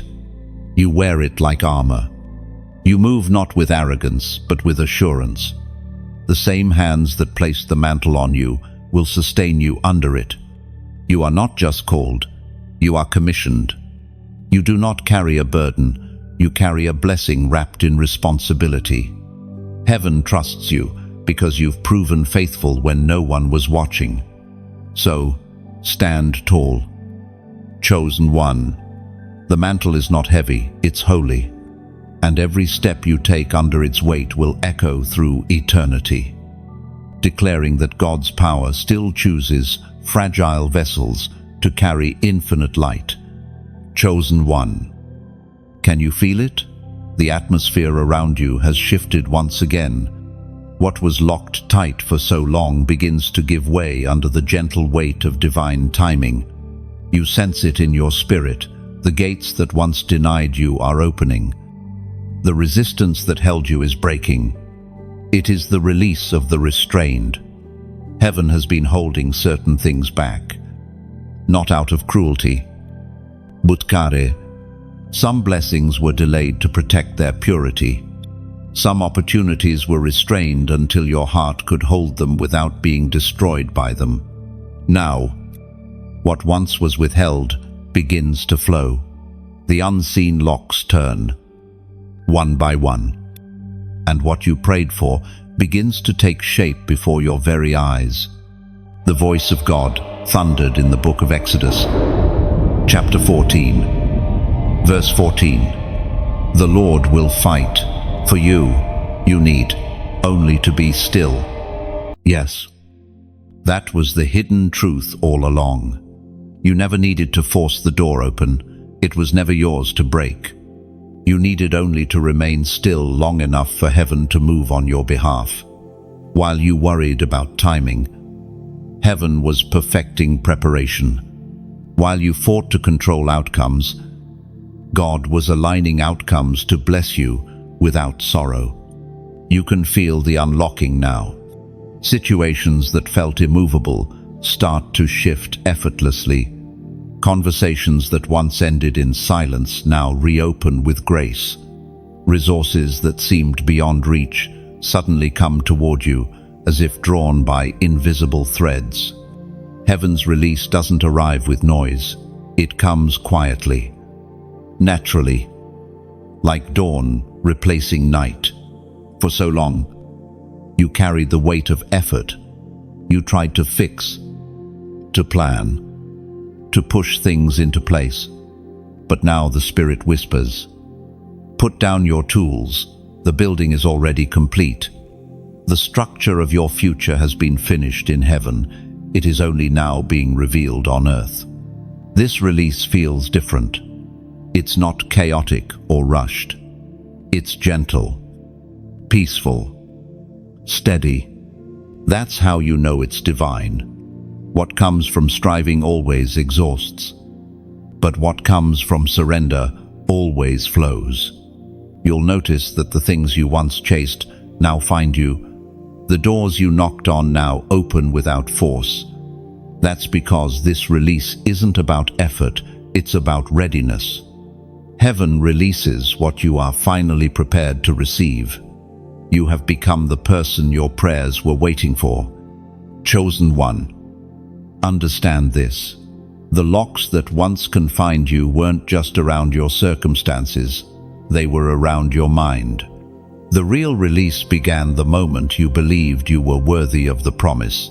You wear it like armor. You move not with arrogance, but with assurance. The same hands that placed the mantle on you will sustain you under it. You are not just called, you are commissioned. You do not carry a burden, you carry a blessing wrapped in responsibility. Heaven trusts you because you've proven faithful when no one was watching. So, stand tall. Chosen one. The mantle is not heavy, it's holy. And every step you take under its weight will echo through eternity, declaring that God's power still chooses fragile vessels to carry infinite light. Chosen one. Can you feel it? The atmosphere around you has shifted once again. What was locked tight for so long begins to give way under the gentle weight of divine timing. You sense it in your spirit. The gates that once denied you are opening. The resistance that held you is breaking. It is the release of the restrained. Heaven has been holding certain things back, not out of cruelty. Butkare. Some blessings were delayed to protect their purity. Some opportunities were restrained until your heart could hold them without being destroyed by them. Now, what once was withheld begins to flow. The unseen locks turn, one by one, and what you prayed for begins to take shape before your very eyes. The voice of God thundered in the book of Exodus, chapter 14, verse 14. The Lord will fight for you. You need only to be still. Yes, that was the hidden truth all along. You never needed to force the door open. It was never yours to break. You needed only to remain still long enough for heaven to move on your behalf. While you worried about timing, heaven was perfecting preparation. While you fought to control outcomes, God was aligning outcomes to bless you without sorrow. You can feel the unlocking now. Situations that felt immovable start to shift effortlessly. Conversations that once ended in silence now reopen with grace. Resources that seemed beyond reach suddenly come toward you as if drawn by invisible threads. Heaven's release doesn't arrive with noise. It comes quietly, naturally, like dawn replacing night. For so long, you carried the weight of effort. You tried to fix, to plan, to push things into place. But now the Spirit whispers, "Put down your tools. The building is already complete. The structure of your future has been finished in heaven. It is only now being revealed on earth." This release feels different. It's not chaotic or rushed. It's gentle, peaceful, steady. That's how you know it's divine. What comes from striving always exhausts, but what comes from surrender always flows. You'll notice that the things you once chased now find you. The doors you knocked on now open without force. That's because this release isn't about effort, it's about readiness. Heaven releases what you are finally prepared to receive. You have become the person your prayers were waiting for. Chosen one. Understand this. The locks that once confined you weren't just around your circumstances, they were around your mind. The real release began the moment you believed you were worthy of the promise.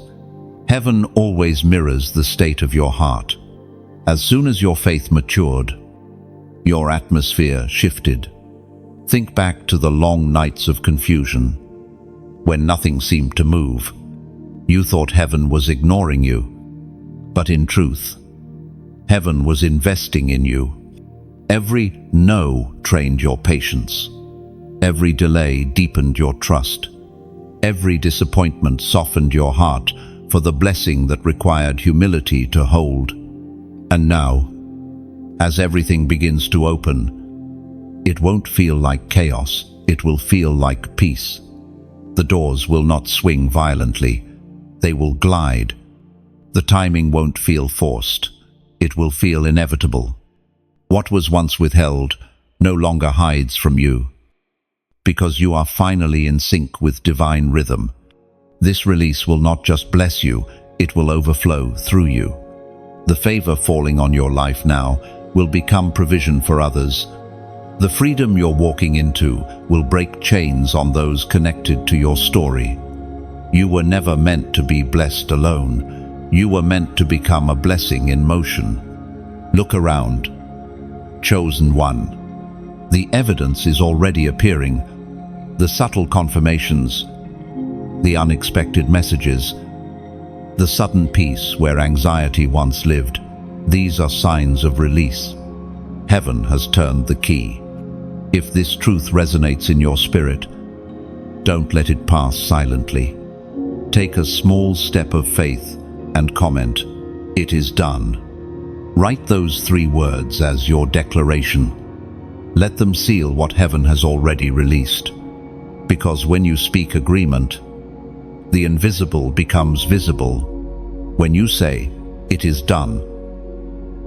Heaven always mirrors the state of your heart. As soon as your faith matured, your atmosphere shifted. Think back to the long nights of confusion, when nothing seemed to move. You thought heaven was ignoring you, but in truth, heaven was investing in you. Every no trained your patience. Every delay deepened your trust. Every disappointment softened your heart for the blessing that required humility to hold. And now, as everything begins to open, it won't feel like chaos, it will feel like peace. The doors will not swing violently, they will glide. The timing won't feel forced, it will feel inevitable. What was once withheld no longer hides from you, because you are finally in sync with divine rhythm. This release will not just bless you, it will overflow through you. The favor falling on your life now will become provision for others. The freedom you're walking into will break chains on those connected to your story. You were never meant to be blessed alone. You were meant to become a blessing in motion. Look around. Chosen one. The evidence is already appearing. The subtle confirmations, the unexpected messages, the sudden peace where anxiety once lived. These are signs of release. Heaven has turned the key. If this truth resonates in your spirit, don't let it pass silently. Take a small step of faith and comment, "It is done." Write those 3 words as your declaration. Let them seal what heaven has already released. Because when you speak agreement, the invisible becomes visible. When you say, "It is done,"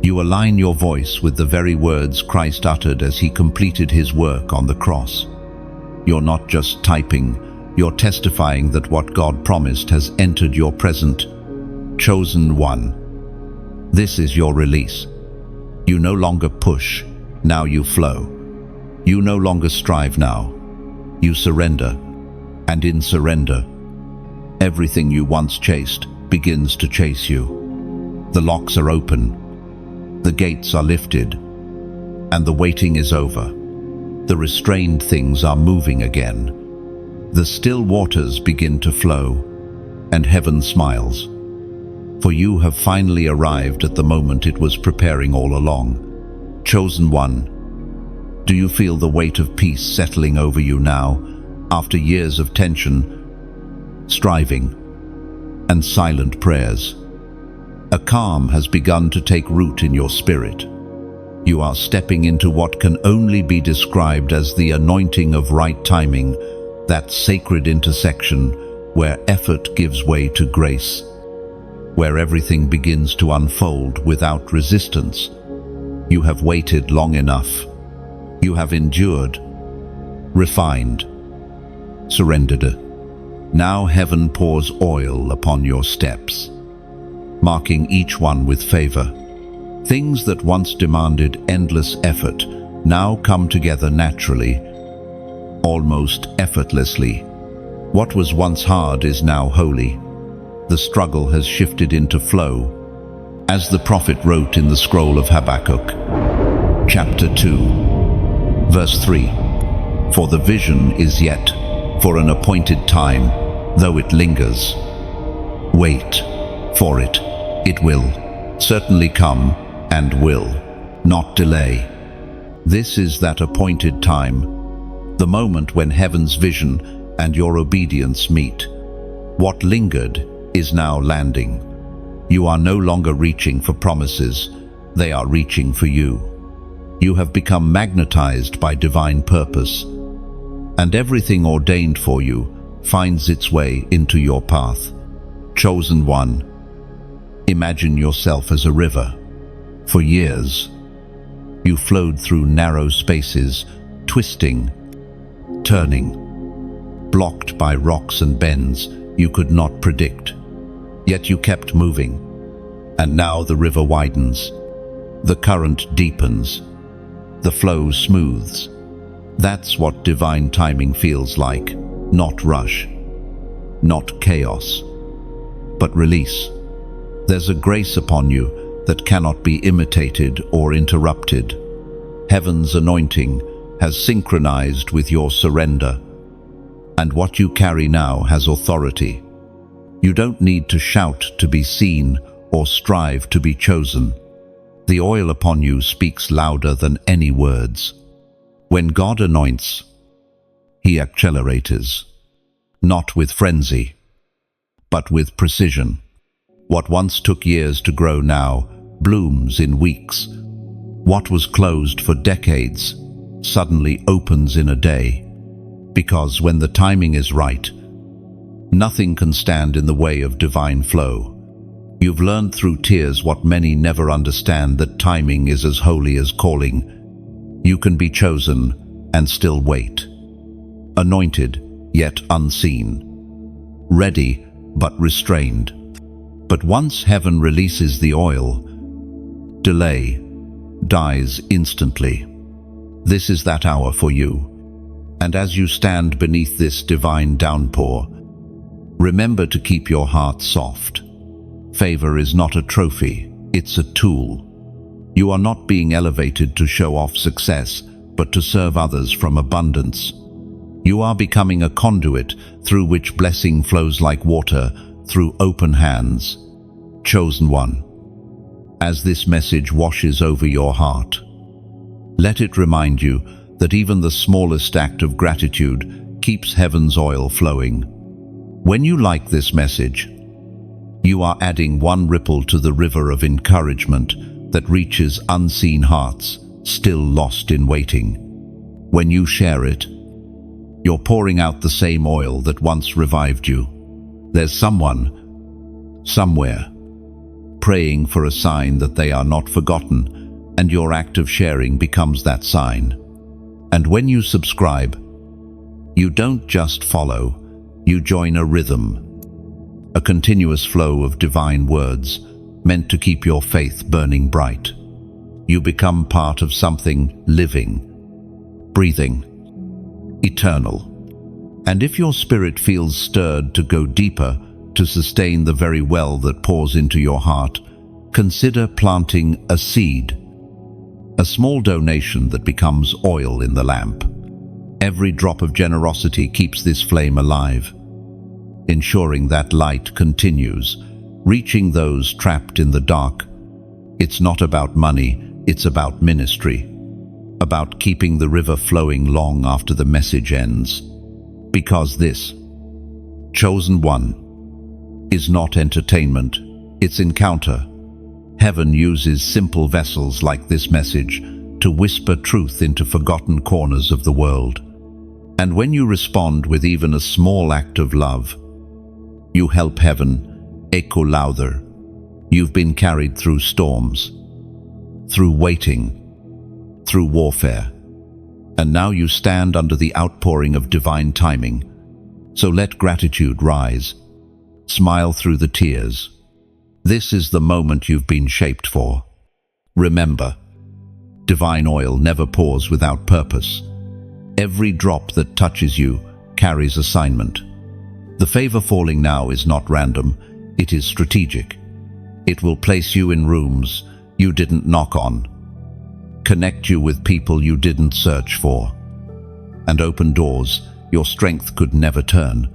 you align your voice with the very words Christ uttered as he completed his work on the cross. You're not just typing, you're testifying that what God promised has entered your present. Chosen one. This is your release. You no longer push, now you flow. You no longer strive now. You surrender. And in surrender, everything you once chased begins to chase you. The locks are open. The gates are lifted, and the waiting is over. The restrained things are moving again. The still waters begin to flow, and heaven smiles. For you have finally arrived at the moment it was preparing all along. Chosen one, do you feel the weight of peace settling over you now, after years of tension, striving, and silent prayers? A calm has begun to take root in your spirit. You are stepping into what can only be described as the anointing of right timing, that sacred intersection where effort gives way to grace, where everything begins to unfold without resistance. You have waited long enough. You have endured, refined, surrendered. Now heaven pours oil upon your steps, marking each one with favor. Things that once demanded endless effort now come together naturally, almost effortlessly. What was once hard is now holy. The struggle has shifted into flow, as the prophet wrote in the scroll of Habakkuk, chapter 2, verse 3. For the vision is yet for an appointed time, though it lingers. Wait for it. It will certainly come and will not delay. This is that appointed time, the moment when heaven's vision and your obedience meet. What lingered is now landing. You are no longer reaching for promises, they are reaching for you. You have become magnetized by divine purpose, and everything ordained for you finds its way into your path. Chosen one, imagine yourself as a river. For years, you flowed through narrow spaces, twisting, turning, blocked by rocks and bends you could not predict. Yet you kept moving, and now the river widens, the current deepens, the flow smooths. That's what divine timing feels like. Not rush, not chaos, but release. There's a grace upon you that cannot be imitated or interrupted. Heaven's anointing has synchronized with your surrender, and what you carry now has authority. You don't need to shout to be seen or strive to be chosen. The oil upon you speaks louder than any words. When God anoints, He accelerates, not with frenzy, but with precision. What once took years to grow now blooms in weeks. What was closed for decades suddenly opens in a day. Because when the timing is right, nothing can stand in the way of divine flow. You've learned through tears what many never understand, that timing is as holy as calling. You can be chosen and still wait. Anointed, yet unseen. Ready, but restrained. But once heaven releases the oil, delay dies instantly. This is that hour for you. And as you stand beneath this divine downpour, remember to keep your heart soft. Favor is not a trophy, it's a tool. You are not being elevated to show off success, but to serve others from abundance. You are becoming a conduit through which blessing flows like water through open hands. Chosen one, as this message washes over your heart, let it remind you that even the smallest act of gratitude keeps heaven's oil flowing. When you like this message, you are adding one ripple to the river of encouragement that reaches unseen hearts still lost in waiting. When you share it, you're pouring out the same oil that once revived you. There's someone, somewhere, praying for a sign that they are not forgotten, and your act of sharing becomes that sign. And when you subscribe, you don't just follow, you join a rhythm, a continuous flow of divine words meant to keep your faith burning bright. You become part of something living, breathing, eternal. And if your spirit feels stirred to go deeper, to sustain the very well that pours into your heart, consider planting a seed. A small donation that becomes oil in the lamp. Every drop of generosity keeps this flame alive, ensuring that light continues, reaching those trapped in the dark. It's not about money, it's about ministry, about keeping the river flowing long after the message ends. Because this, chosen one, is not entertainment, it's encounter. Heaven uses simple vessels like this message to whisper truth into forgotten corners of the world. And when you respond with even a small act of love, you help heaven echo louder. You've been carried through storms, through waiting, through warfare, and now you stand under the outpouring of divine timing. So let gratitude rise. Smile through the tears. This is the moment you've been shaped for. Remember, divine oil never pours without purpose. Every drop that touches you carries assignment. The favor falling now is not random, it is strategic. It will place you in rooms you didn't knock on, connect you with people you didn't search for, and open doors your strength could never turn.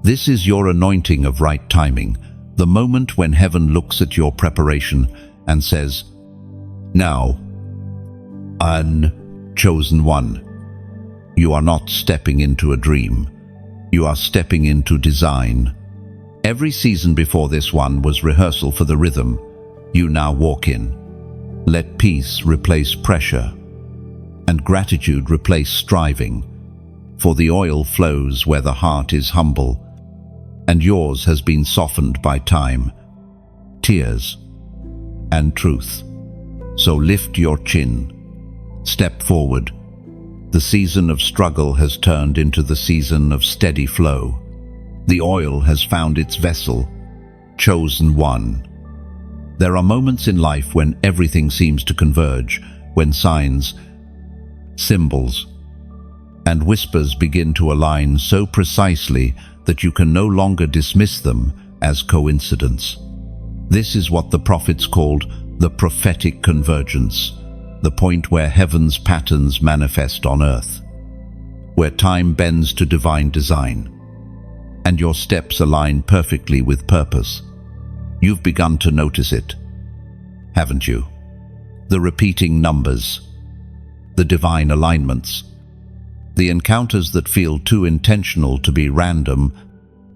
This is your anointing of right timing, the moment when heaven looks at your preparation and says, "Now, chosen one, you are not stepping into a dream. You are stepping into design." Every season before this one was rehearsal for the rhythm you now walk in. Let peace replace pressure, and gratitude replace striving, for the oil flows where the heart is humble, and yours has been softened by time, tears, and truth. So lift your chin, step forward. The season of struggle has turned into the season of steady flow. The oil has found its vessel, chosen one. There are moments in life when everything seems to converge, when signs, symbols, and whispers begin to align so precisely that you can no longer dismiss them as coincidence. This is what the prophets called the prophetic convergence, the point where heaven's patterns manifest on earth, where time bends to divine design, and your steps align perfectly with purpose. You've begun to notice it, haven't you? The repeating numbers, the divine alignments, the encounters that feel too intentional to be random.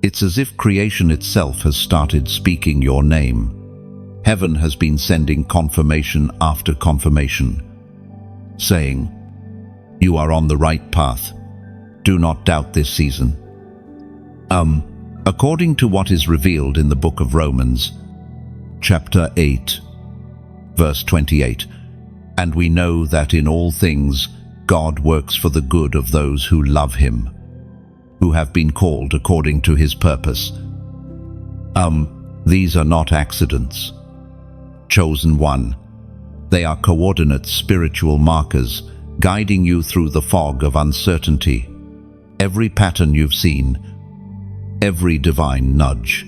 It's as if creation itself has started speaking your name. Heaven has been sending confirmation after confirmation, saying, "You are on the right path. Do not doubt this season." According to what is revealed in the book of Romans, chapter 8, verse 28, "And we know that in all things God works for the good of those who love him, who have been called according to his purpose." These are not accidents. Chosen one. They are coordinate spiritual markers guiding you through the fog of uncertainty. Every pattern you've seen, every divine nudge,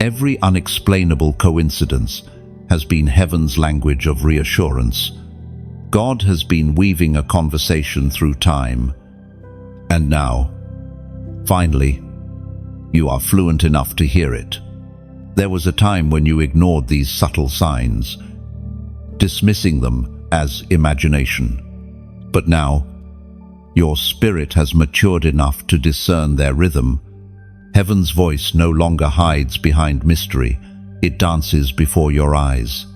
every unexplainable coincidence has been heaven's language of reassurance. God has been weaving a conversation through time. And now, finally, you are fluent enough to hear it. There was a time when you ignored these subtle signs, dismissing them as imagination. But now, your spirit has matured enough to discern their rhythm. Heaven's voice no longer hides behind mystery, it dances before your eyes.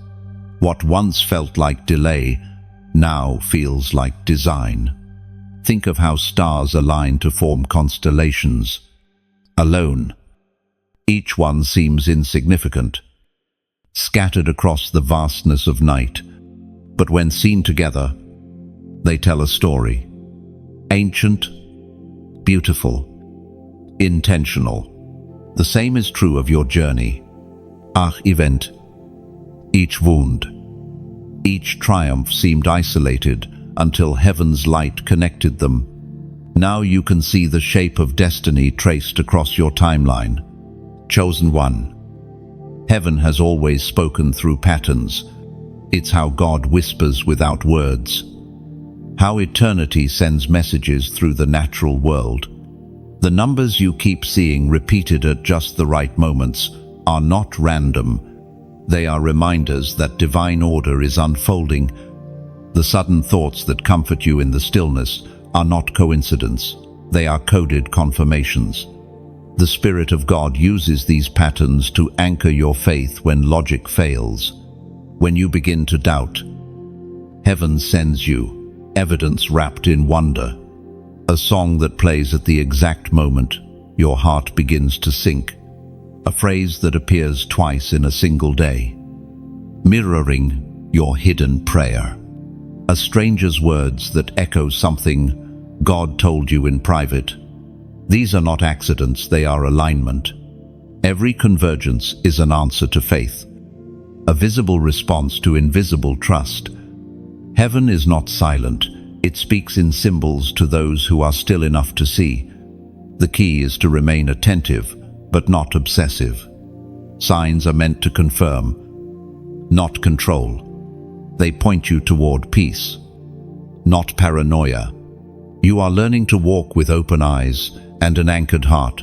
What once felt like delay now feels like design. Think of how stars align to form constellations. Alone, each one seems insignificant, scattered across the vastness of night. But when seen together, they tell a story. Ancient, beautiful, intentional. The same is true of your journey. Event. Each wound, each triumph seemed isolated until heaven's light connected them. Now you can see the shape of destiny traced across your timeline. Chosen one. Heaven has always spoken through patterns. It's how God whispers without words, how eternity sends messages through the natural world. The numbers you keep seeing repeated at just the right moments are not random. They are reminders that divine order is unfolding. The sudden thoughts that comfort you in the stillness are not coincidence. They are coded confirmations. The Spirit of God uses these patterns to anchor your faith when logic fails. When you begin to doubt, heaven sends you evidence wrapped in wonder. A song that plays at the exact moment your heart begins to sink. A phrase that appears twice in a single day, mirroring your hidden prayer. A stranger's words that echo something God told you in private. These are not accidents, they are alignment. Every convergence is an answer to faith, a visible response to invisible trust. Heaven is not silent, it speaks in symbols to those who are still enough to see. The key is to remain attentive, but not obsessive. Signs are meant to confirm, not control. They point you toward peace, not paranoia. You are learning to walk with open eyes and an anchored heart.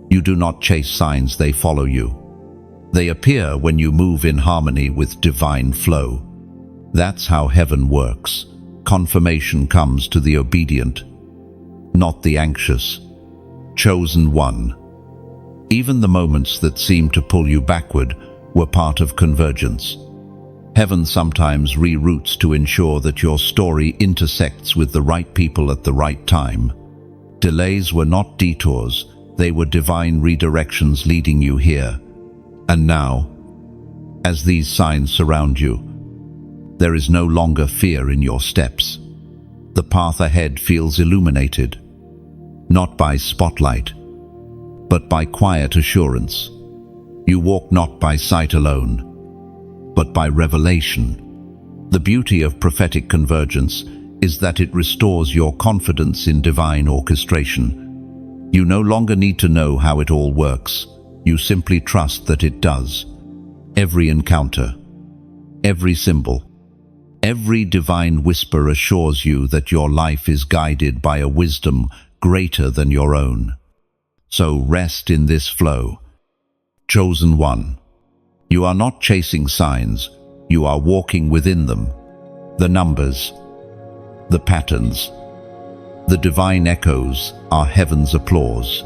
You do not chase signs, they follow you. They appear when you move in harmony with divine flow. That's how heaven works. Confirmation comes to the obedient, not the anxious. Chosen one. Even the moments that seem to pull you backward were part of convergence. Heaven sometimes reroutes to ensure that your story intersects with the right people at the right time. Delays were not detours, they were divine redirections leading you here. And now, as these signs surround you, there is no longer fear in your steps. The path ahead feels illuminated, not by spotlight, but by quiet assurance. You walk not by sight alone, but by revelation. The beauty of prophetic convergence is that it restores your confidence in divine orchestration. You no longer need to know how it all works. You simply trust that it does. Every encounter, every symbol, every divine whisper assures you that your life is guided by a wisdom greater than your own. So rest in this flow. Chosen one. You are not chasing signs, you are walking within them. The numbers, the patterns, the divine echoes are heaven's applause,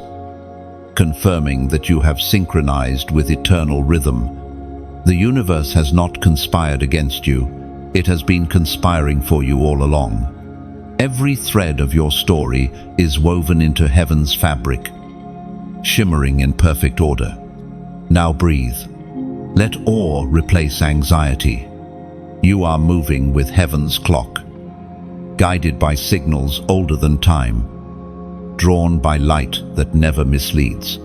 confirming that you have synchronized with eternal rhythm. The universe has not conspired against you, it has been conspiring for you all along. Every thread of your story is woven into heaven's fabric, shimmering in perfect order. Now breathe. Let awe replace anxiety. You are moving with heaven's clock, guided by signals older than time, drawn by light that never misleads.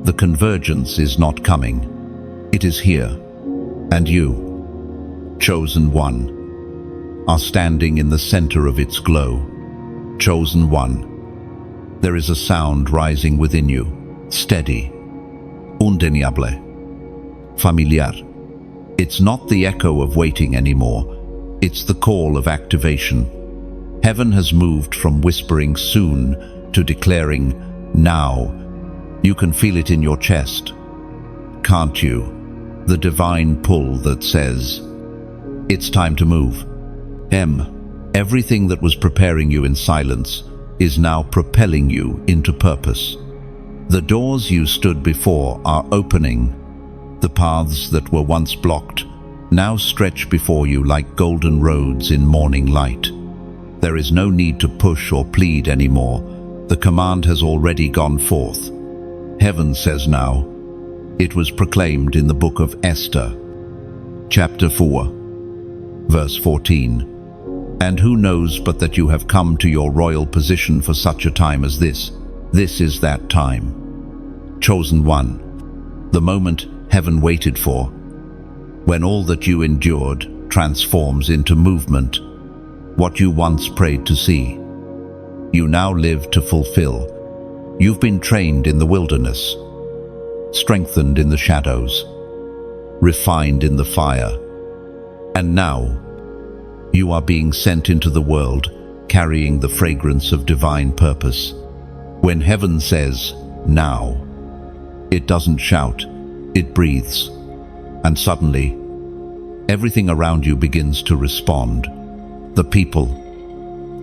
The convergence is not coming, it is here. And you, chosen one, are standing in the center of its glow. Chosen one. There is a sound rising within you, steady, undeniable, familiar. It's not the echo of waiting anymore, it's the call of activation. Heaven has moved from whispering soon to declaring now. You can feel it in your chest, can't you? The divine pull that says, it's time to move. Everything that was preparing you in silence is now propelling you into purpose. The doors you stood before are opening. The paths that were once blocked now stretch before you like golden roads in morning light. There is no need to push or plead anymore. The command has already gone forth. Heaven says now, it was proclaimed in the book of Esther, chapter 4, verse 14. And who knows but that you have come to your royal position for such a time as this? This is that time. Chosen one, the moment heaven waited for, when all that you endured transforms into movement. What you once prayed to see, you now live to fulfill. You've been trained in the wilderness, strengthened in the shadows, refined in the fire. And now, you are being sent into the world, carrying the fragrance of divine purpose. When heaven says, now, it doesn't shout, it breathes. And suddenly, everything around you begins to respond. The people,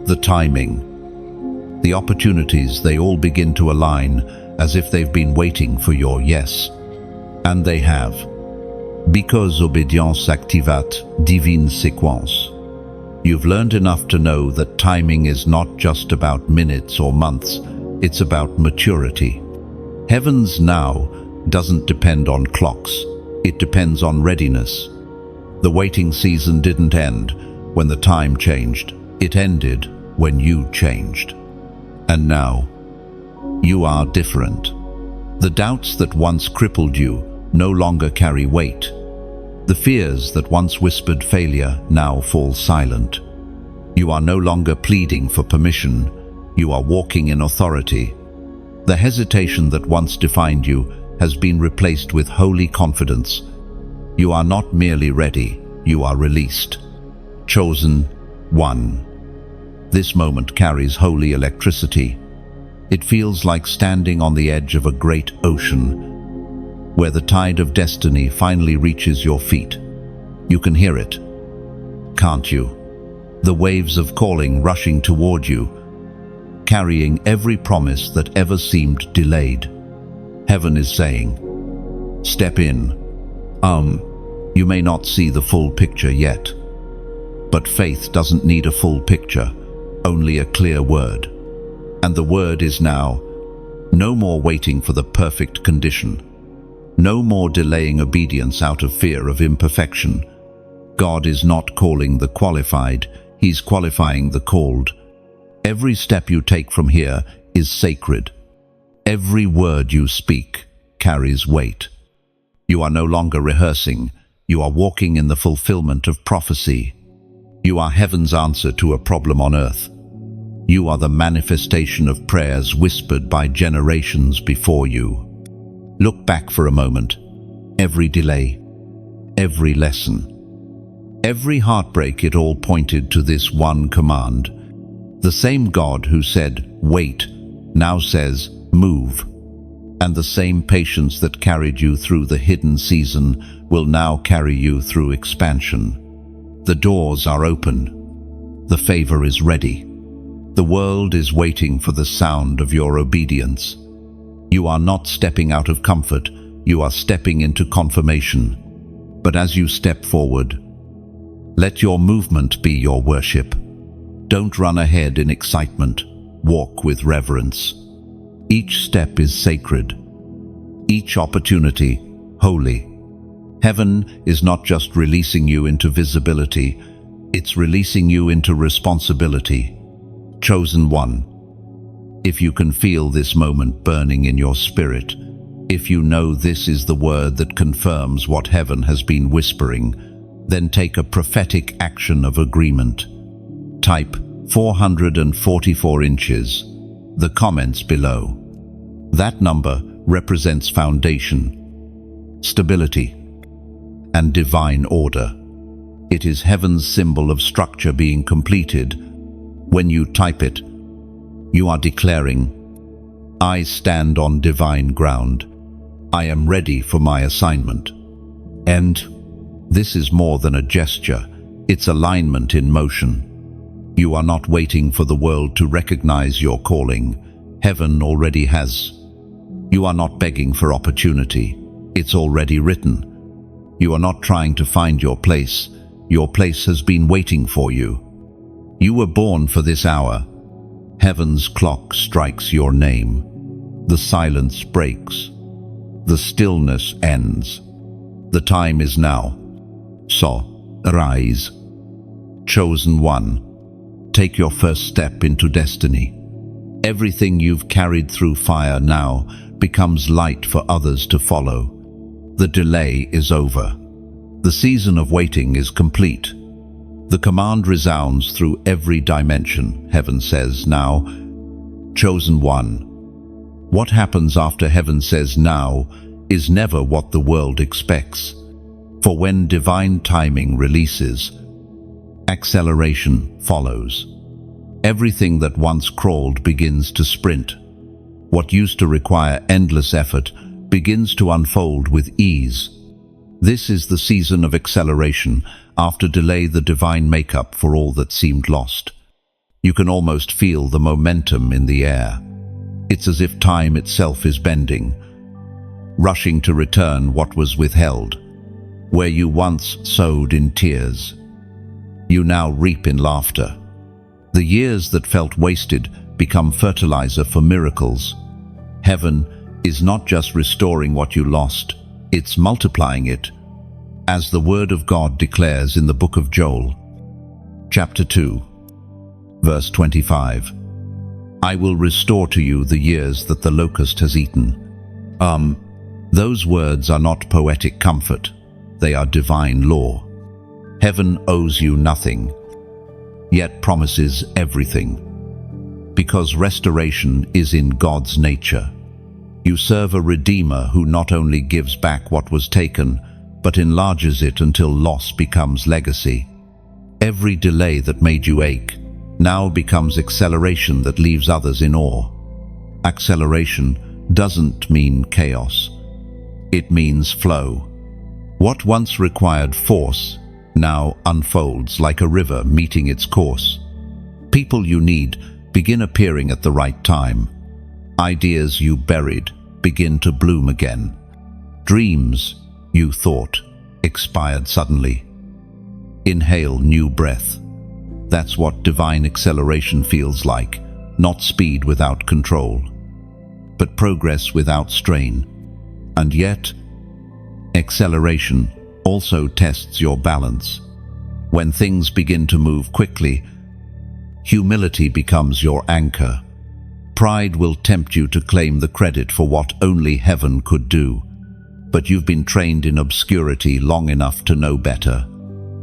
the timing, the opportunities, they all begin to align as if they've been waiting for your yes. And they have. Because obédience activat divine séquence. You've learned enough to know that timing is not just about minutes or months, it's about maturity. Heaven's now doesn't depend on clocks, it depends on readiness. The waiting season didn't end when the time changed, it ended when you changed. And now, You are different. The doubts that once crippled you no longer carry weight. The fears that once whispered failure now fall silent. You are no longer pleading for permission. You are walking in authority. The hesitation that once defined you has been replaced with holy confidence. You are not merely ready, you are released. Chosen one. This moment carries holy electricity. It feels like standing on the edge of a great ocean, where the tide of destiny finally reaches your feet. You can hear it, can't you? The waves of calling rushing toward you, carrying every promise that ever seemed delayed. Heaven is saying, step in. You may not see the full picture yet, but faith doesn't need a full picture, only a clear word. And the word is now, no more waiting for the perfect condition. No more delaying obedience out of fear of imperfection. God is not calling the qualified, He's qualifying the called. Every step you take from here is sacred. Every word you speak carries weight. You are no longer rehearsing. You are walking in the fulfillment of prophecy. You are heaven's answer to a problem on earth. You are the manifestation of prayers whispered by generations before you. Look back for a moment. Every delay, every lesson, every heartbreak, it all pointed to this one command. The same God who said, wait, now says, move. And the same patience that carried you through the hidden season will now carry you through expansion. The doors are open. The favor is ready. The world is waiting for the sound of your obedience. You are not stepping out of comfort, you are stepping into confirmation. But as you step forward, let your movement be your worship. Don't run ahead in excitement, walk with reverence. Each step is sacred, each opportunity holy. Heaven is not just releasing you into visibility, it's releasing you into responsibility. Chosen one. If you can feel this moment burning in your spirit, if you know this is the word that confirms what heaven has been whispering, then take a prophetic action of agreement. Type 444 inches, the comments below. That number represents foundation, stability, and divine order. It is heaven's symbol of structure being completed. When you type it, you are declaring, I stand on divine ground. I am ready for my assignment. And this is more than a gesture, it's alignment in motion. You are not waiting for the world to recognize your calling. Heaven already has. You are not begging for opportunity. It's already written. You are not trying to find your place. Your place has been waiting for you. You were born for this hour. Heaven's clock strikes your name. The silence breaks. The stillness ends. The time is now. So, arise. Chosen one. Take your first step into destiny. Everything you've carried through fire now becomes light for others to follow. The delay is over. The season of waiting is complete. The command resounds through every dimension. Heaven says now, chosen one. What happens after heaven says now is never what the world expects. For when divine timing releases, acceleration follows. Everything that once crawled begins to sprint. What used to require endless effort begins to unfold with ease. This is the season of acceleration. After delay, the divine makeup for all that seemed lost. You can almost feel the momentum in the air. It's as if time itself is bending, rushing to return what was withheld. Where you once sowed in tears, you now reap in laughter. The years that felt wasted become fertilizer for miracles. Heaven is not just restoring what you lost, it's multiplying it. As the Word of God declares in the book of Joel, chapter 2, verse 25. I will restore to you the years that the locust has eaten. Those words are not poetic comfort. They are divine law. Heaven owes you nothing, yet promises everything. Because restoration is in God's nature. You serve a Redeemer who not only gives back what was taken, but enlarges it until loss becomes legacy. Every delay that made you ache now becomes acceleration that leaves others in awe. Acceleration doesn't mean chaos. It means flow. What once required force now unfolds like a river meeting its course. People you need begin appearing at the right time. Ideas you buried begin to bloom again. Dreams you thought expired suddenly. Inhale new breath. That's what divine acceleration feels like, not speed without control, but progress without strain. And yet, acceleration also tests your balance. When things begin to move quickly, humility becomes your anchor. Pride will tempt you to claim the credit for what only heaven could do. But you've been trained in obscurity long enough to know better.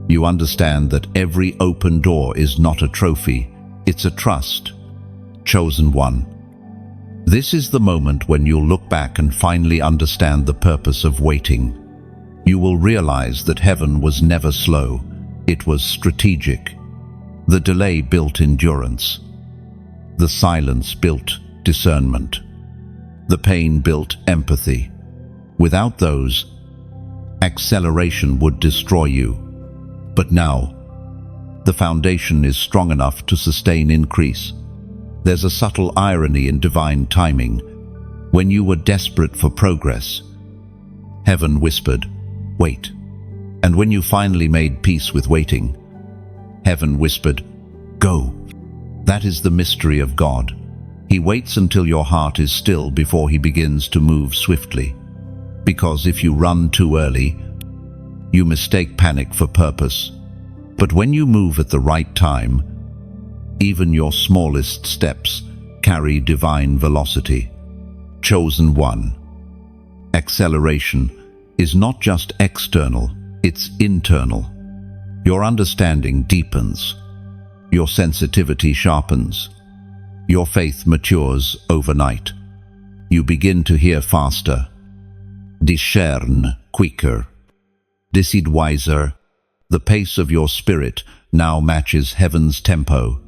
You understand that every open door is not a trophy, it's a trust. Chosen one. This is the moment when you'll look back and finally understand the purpose of waiting. You will realize that heaven was never slow, it was strategic. The delay built endurance. The silence built discernment. The pain built empathy. Without those, acceleration would destroy you. But now, the foundation is strong enough to sustain increase. There's a subtle irony in divine timing. When you were desperate for progress, heaven whispered, "Wait." And when you finally made peace with waiting, heaven whispered, "Go." That is the mystery of God. He waits until your heart is still before he begins to move swiftly. Because if you run too early, you mistake panic for purpose. But when you move at the right time, even your smallest steps carry divine velocity. Chosen one. Acceleration is not just external, it's internal. Your understanding deepens. Your sensitivity sharpens. Your faith matures overnight. You begin to hear faster. Discern quicker. Decide wiser. The pace of your spirit now matches heaven's tempo.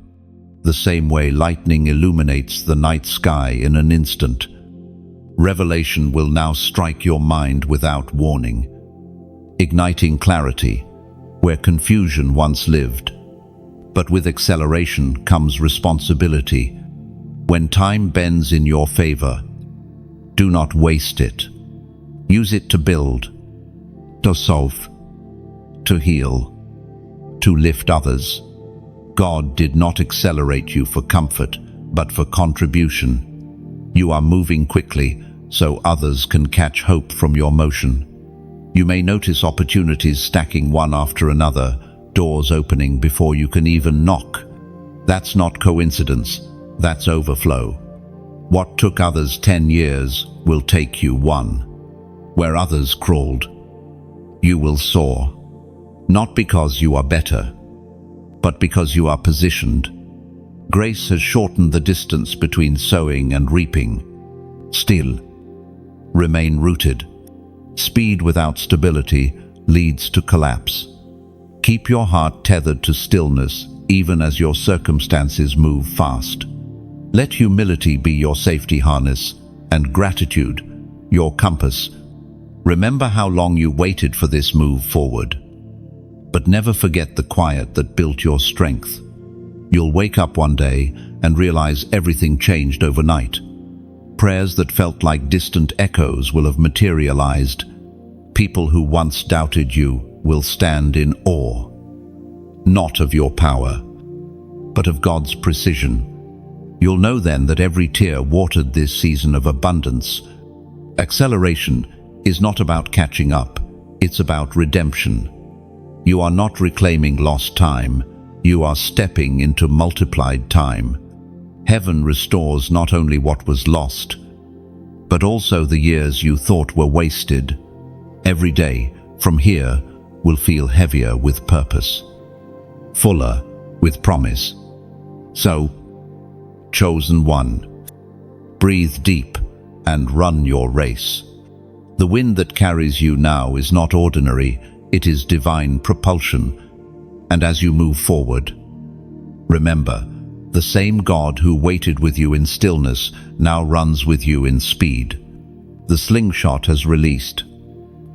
The same way lightning illuminates the night sky in an instant. Revelation will now strike your mind without warning, igniting clarity where confusion once lived. But with acceleration comes responsibility. When time bends in your favor, do not waste it. Use it to build, to solve, to heal, to lift others. God did not accelerate you for comfort, but for contribution. You are moving quickly, so others can catch hope from your motion. You may notice opportunities stacking one after another, doors opening before you can even knock. That's not coincidence, that's overflow. What took others 10 years will take you 1. Where others crawled, you will soar. Not because you are better, but because you are positioned. Grace has shortened the distance between sowing and reaping. Still, remain rooted. Speed without stability leads to collapse. Keep your heart tethered to stillness even as your circumstances move fast. Let humility be your safety harness and gratitude your compass. Remember how long you waited for this move forward. But never forget the quiet that built your strength. You'll wake up one day and realize everything changed overnight. Prayers that felt like distant echoes will have materialized. People who once doubted you will stand in awe. Not of your power, but of God's precision. You'll know then that every tear watered this season of abundance. Acceleration is not about catching up, it's about redemption. You are not reclaiming lost time, you are stepping into multiplied time. Heaven restores not only what was lost, but also the years you thought were wasted. Every day from here will feel heavier with purpose, fuller with promise. So, chosen one, breathe deep and run your race. The wind that carries you now is not ordinary, it is divine propulsion. And as you move forward, remember, the same God who waited with you in stillness now runs with you in speed. The slingshot has released.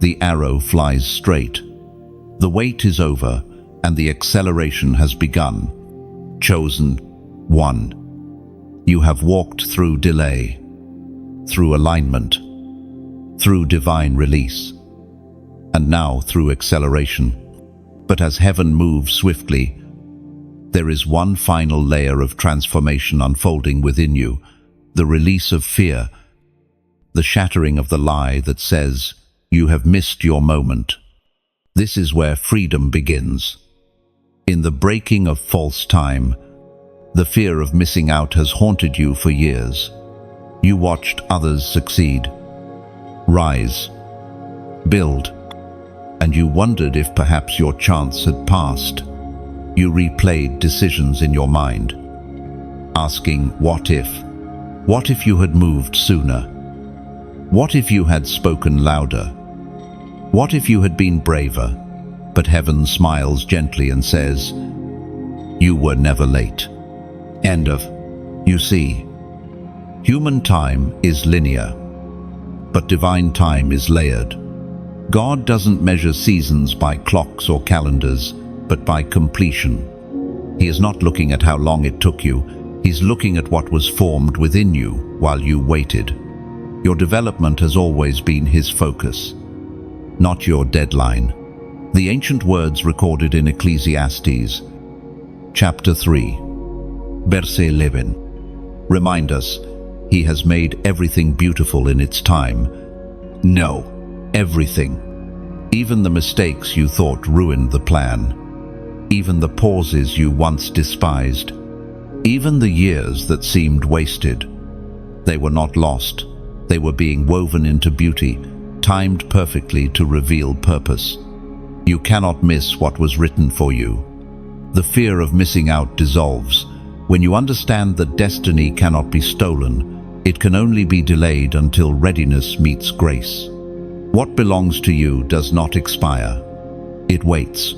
The arrow flies straight. The wait is over, and the acceleration has begun. Chosen one, you have walked through delay, through alignment, through divine release, and now through acceleration. But as heaven moves swiftly, there is one final layer of transformation unfolding within you, the release of fear, the shattering of the lie that says, you have missed your moment. This is where freedom begins. In the breaking of false time, the fear of missing out has haunted you for years. You watched others succeed, rise, build, and you wondered if perhaps your chance had passed. You replayed decisions in your mind, asking, what if? What if you had moved sooner? What if you had spoken louder? What if you had been braver? But heaven smiles gently and says, you were never late. End of. You see, human time is linear, but divine time is layered. God doesn't measure seasons by clocks or calendars, but by completion. He is not looking at how long it took you, he's looking at what was formed within you while you waited. Your development has always been his focus, not your deadline. The ancient words recorded in Ecclesiastes, chapter 3, verse 11, remind us, he has made everything beautiful in its time. No, everything. Even the mistakes you thought ruined the plan. Even the pauses you once despised, even the years that seemed wasted. They were not lost. They were being woven into beauty, timed perfectly to reveal purpose. You cannot miss what was written for you. The fear of missing out dissolves. When you understand that destiny cannot be stolen, it can only be delayed until readiness meets grace. What belongs to you does not expire. It waits.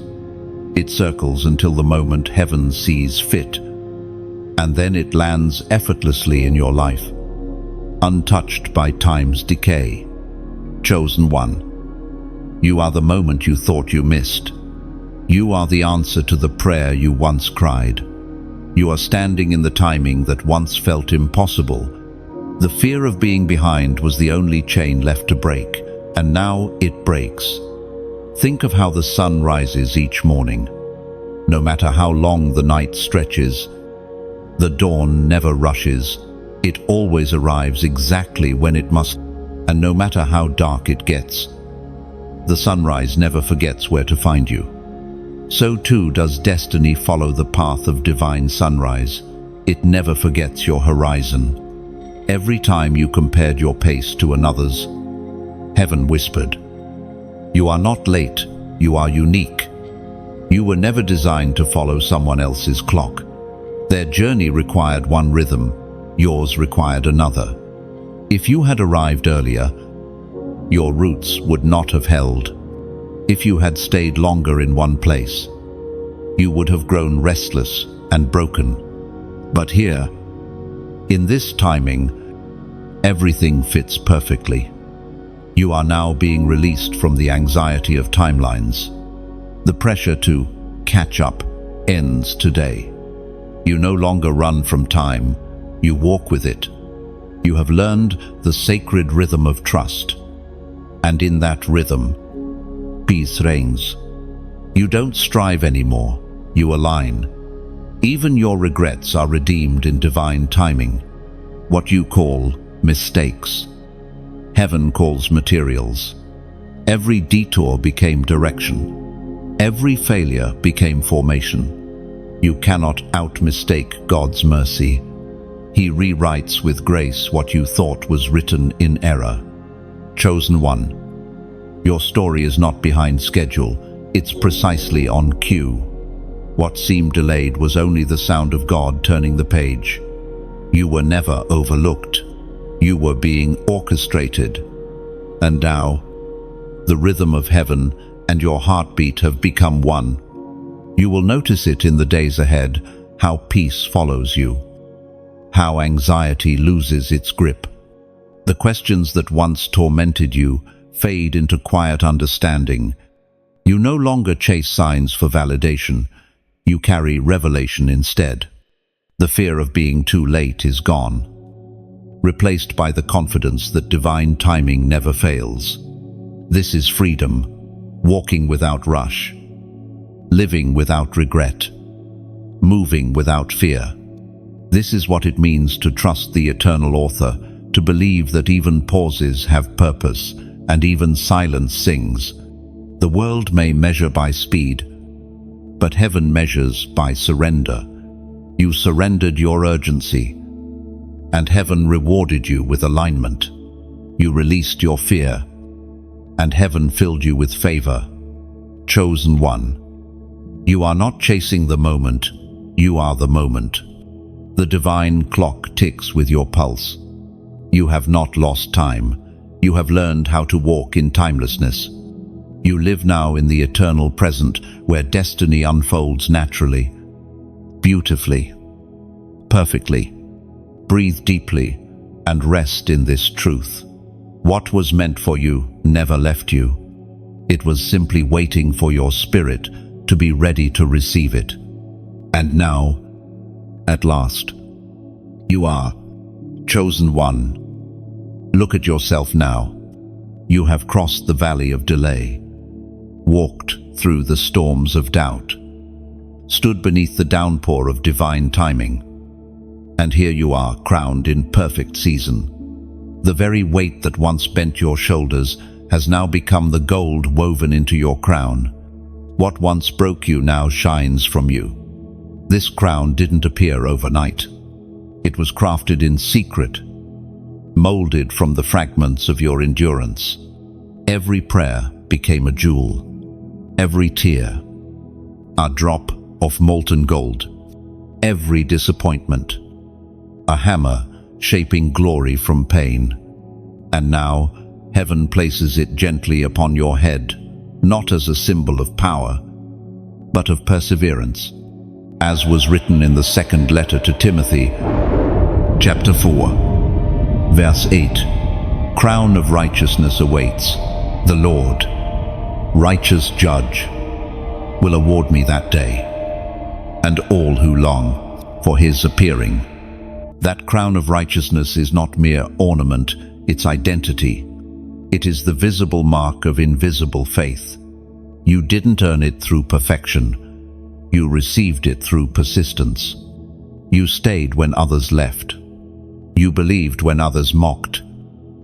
It circles until the moment heaven sees fit, and then it lands effortlessly in your life, untouched by time's decay. Chosen one, you are the moment you thought you missed. You are the answer to the prayer you once cried. You are standing in the timing that once felt impossible. The fear of being behind was the only chain left to break, and now it breaks. Think of how the sun rises each morning. No matter how long the night stretches, the dawn never rushes. It always arrives exactly when it must, and no matter how dark it gets, the sunrise never forgets where to find you. So too does destiny follow the path of divine sunrise. It never forgets your horizon. Every time you compared your pace to another's, heaven whispered, you are not late, you are unique. You were never designed to follow someone else's clock. Their journey required one rhythm, yours required another. If you had arrived earlier, your roots would not have held. If you had stayed longer in one place, you would have grown restless and broken. But here, in this timing, everything fits perfectly. You are now being released from the anxiety of timelines. The pressure to catch up ends today. You no longer run from time, you walk with it. You have learned the sacred rhythm of trust. And in that rhythm, peace reigns. You don't strive anymore, you align. Even your regrets are redeemed in divine timing. What you call mistakes, heaven calls materials. Every detour became direction. Every failure became formation. You cannot out-mistake God's mercy. He rewrites with grace what you thought was written in error. Chosen one. Your story is not behind schedule, it's precisely on cue. What seemed delayed was only the sound of God turning the page. You were never overlooked. You were being orchestrated. And now, the rhythm of heaven and your heartbeat have become one. You will notice it in the days ahead, how peace follows you, how anxiety loses its grip. The questions that once tormented you fade into quiet understanding. You no longer chase signs for validation. You carry revelation instead. The fear of being too late is gone, replaced by the confidence that divine timing never fails. This is freedom, walking without rush, living without regret, moving without fear. This is what it means to trust the eternal author, to believe that even pauses have purpose and even silence sings. The world may measure by speed, but heaven measures by surrender. You surrendered your urgency, and heaven rewarded you with alignment. You released your fear, and heaven filled you with favor. Chosen one. You are not chasing the moment, you are the moment. The divine clock ticks with your pulse. You have not lost time. You have learned how to walk in timelessness. You live now in the eternal present, where destiny unfolds naturally, beautifully, perfectly. Breathe deeply and rest in this truth. What was meant for you never left you. It was simply waiting for your spirit to be ready to receive it. And now, at last, you are chosen one. Look at yourself now. You have crossed the valley of delay, walked through the storms of doubt, stood beneath the downpour of divine timing. And here you are, crowned in perfect season. The very weight that once bent your shoulders has now become the gold woven into your crown. What once broke you now shines from you. This crown didn't appear overnight. It was crafted in secret, molded from the fragments of your endurance. Every prayer became a jewel. Every tear, a drop of molten gold. Every disappointment, a hammer shaping glory from pain. And now, heaven places it gently upon your head, not as a symbol of power, but of perseverance. As was written in the second letter to Timothy, chapter 4, verse 8, crown of righteousness awaits. The Lord, righteous judge, will award me that day, and all who long for his appearing. That crown of righteousness is not mere ornament, it's identity. It is the visible mark of invisible faith. You didn't earn it through perfection. You received it through persistence. You stayed when others left. You believed when others mocked.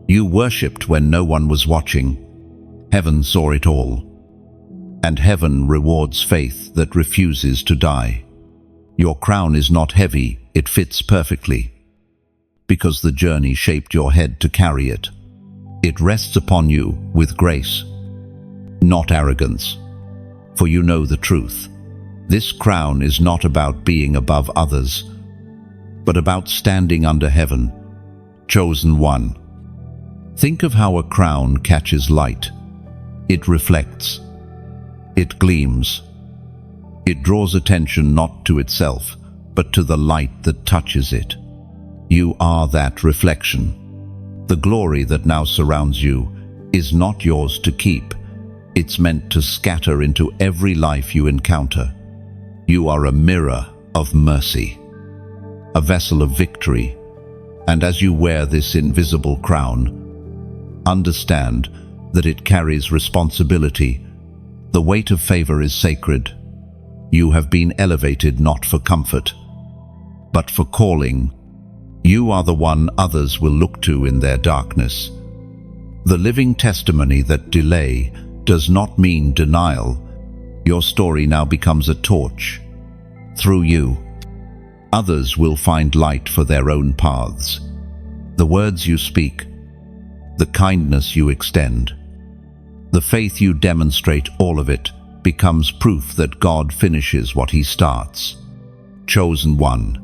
You worshipped when no one was watching. Heaven saw it all. And heaven rewards faith that refuses to die. Your crown is not heavy, it fits perfectly, because the journey shaped your head to carry it. It rests upon you with grace, not arrogance, for you know the truth. This crown is not about being above others, but about standing under heaven, chosen one. Think of how a crown catches light. It reflects. It gleams. It draws attention not to itself, but to the light that touches it. You are that reflection. The glory that now surrounds you is not yours to keep. It's meant to scatter into every life you encounter. You are a mirror of mercy, a vessel of victory, and as you wear this invisible crown, understand that it carries responsibility. The weight of favor is sacred. You have been elevated not for comfort, but for calling. You are the one others will look to in their darkness. The living testimony that delay does not mean denial. Your story now becomes a torch. Through you, Others will find light for their own paths. The words you speak, the kindness you extend, the faith you demonstrate, all of it becomes proof that God finishes what He starts. Chosen one.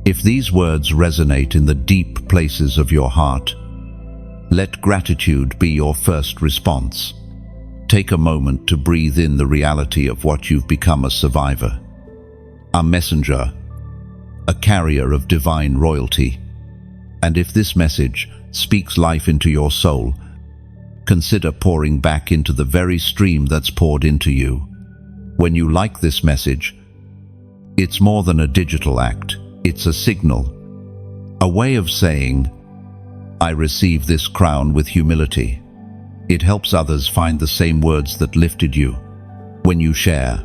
If these words resonate in the deep places of your heart, let gratitude be your first response. Take a moment to breathe in the reality of what you've become: a survivor, a messenger, a carrier of divine royalty. And if this message speaks life into your soul, consider pouring back into the very stream that's poured into you. When you like this message, it's more than a digital act. It's a signal, a way of saying, I receive this crown with humility. It helps others find the same words that lifted you. When you share,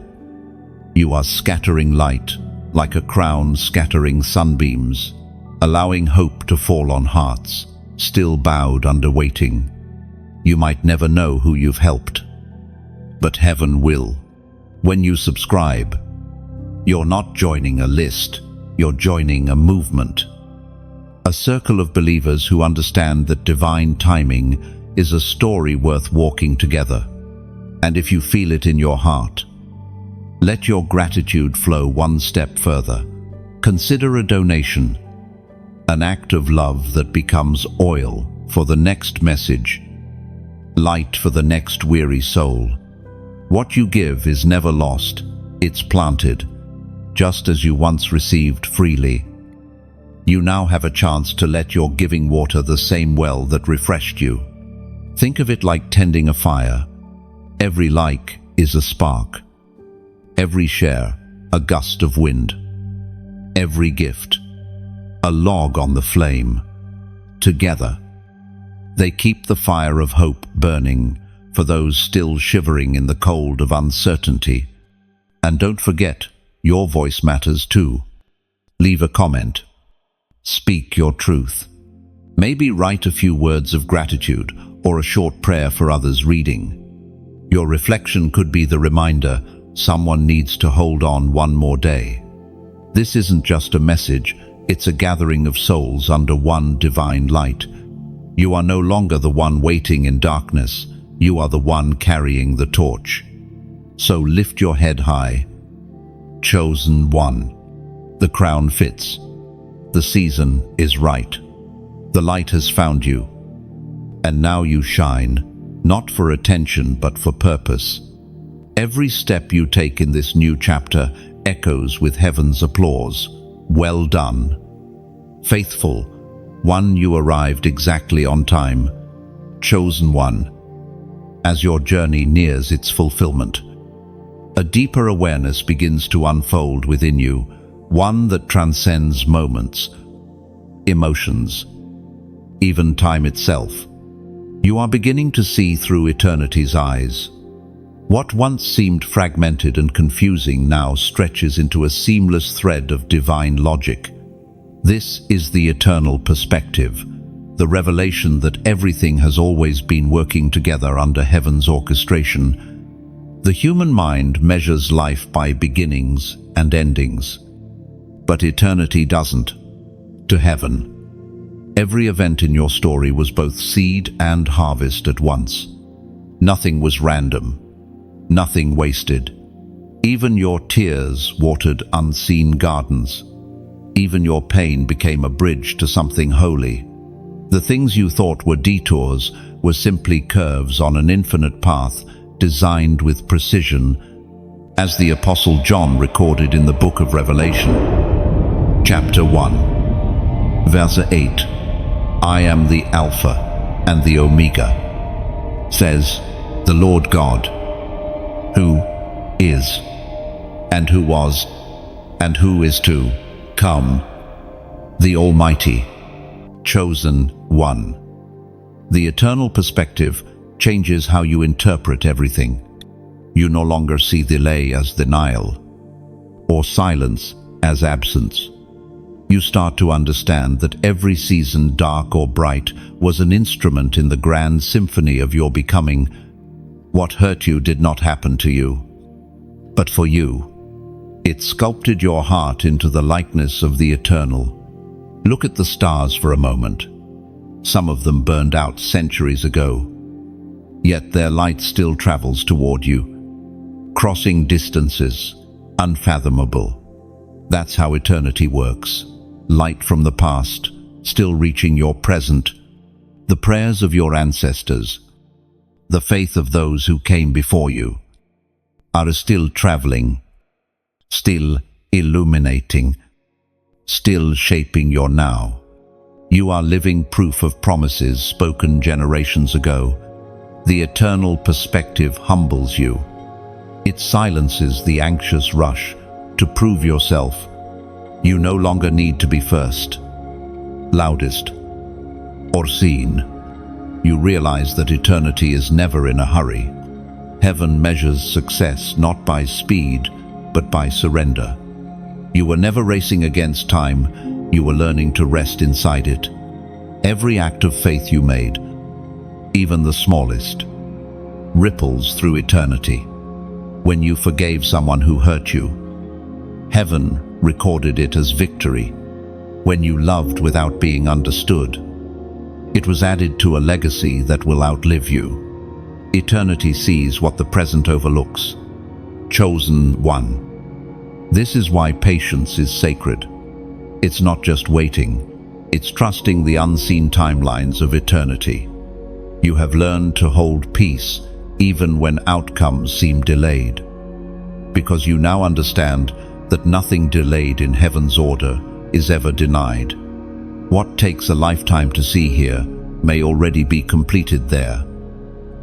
you are scattering light, like a crown scattering sunbeams, allowing hope to fall on hearts still bowed under waiting. You might never know who you've helped, but heaven will. When you subscribe, you're not joining a list, you're joining a movement. A circle of believers who understand that divine timing is a story worth walking together. And if you feel it in your heart, let your gratitude flow one step further. Consider a donation, an act of love that becomes oil for the next message, light for the next weary soul. What you give is never lost, it's planted. Just as you once received freely, you now have a chance to let your giving water the same well that refreshed you. Think of it like tending a fire. Every like is a spark. Every share, a gust of wind. Every gift, a log on the flame. Together, they keep the fire of hope burning for those still shivering in the cold of uncertainty. And don't forget, your voice matters too. Leave a comment. Speak your truth. Maybe write a few words of gratitude or a short prayer for others reading. Your reflection could be the reminder someone needs to hold on one more day. This isn't just a message, it's a gathering of souls under one divine light. You are no longer the one waiting in darkness, you are the one carrying the torch. So lift your head high. Chosen one. The crown fits. The season is right. The light has found you. And now you shine, not for attention but for purpose. Every step you take in this new chapter echoes with heaven's applause. Well done. Faithful one, you arrived exactly on time. Chosen one. As your journey nears its fulfillment, a deeper awareness begins to unfold within you, one that transcends moments, emotions, even time itself. You are beginning to see through eternity's eyes. What once seemed fragmented and confusing now stretches into a seamless thread of divine logic. This is the eternal perspective, the revelation that everything has always been working together under heaven's orchestration. The human mind measures life by beginnings and endings, but eternity doesn't. To heaven, every event in your story was both seed and harvest at once. Nothing was random, nothing wasted. Even your tears watered unseen gardens. Even your pain became a bridge to something holy. The things you thought were detours were simply curves on an infinite path designed with precision, as the Apostle John recorded in the book of Revelation. Chapter 1, verse 8, I am the Alpha and the Omega, says the Lord God, who is, and who was, and who is to come, the Almighty. Chosen one. The eternal perspective changes how you interpret everything. You no longer see delay as denial, or silence as absence. You start to understand that every season, dark or bright, was an instrument in the grand symphony of your becoming. What hurt you did not happen to you, but for you. It sculpted your heart into the likeness of the eternal. Look at the stars for a moment. Some of them burned out centuries ago, yet their light still travels toward you, crossing distances unfathomable. That's how eternity works. Light from the past, still reaching your present. The prayers of your ancestors, the faith of those who came before you, are still traveling, still illuminating, still shaping your now. You are living proof of promises spoken generations ago. The eternal perspective humbles you. It silences the anxious rush to prove yourself. You no longer need to be first, loudest, or seen. You realize that eternity is never in a hurry. Heaven measures success not by speed, but by surrender. You were never racing against time, you were learning to rest inside it. Every act of faith you made, even the smallest, ripples through eternity. When you forgave someone who hurt you, heaven recorded it as victory. When you loved without being understood, it was added to a legacy that will outlive you. Eternity sees what the present overlooks. Chosen one. This is why patience is sacred. It's not just waiting, it's trusting the unseen timelines of eternity. You have learned to hold peace even when outcomes seem delayed, because you now understand that nothing delayed in heaven's order is ever denied. What takes a lifetime to see here may already be completed there.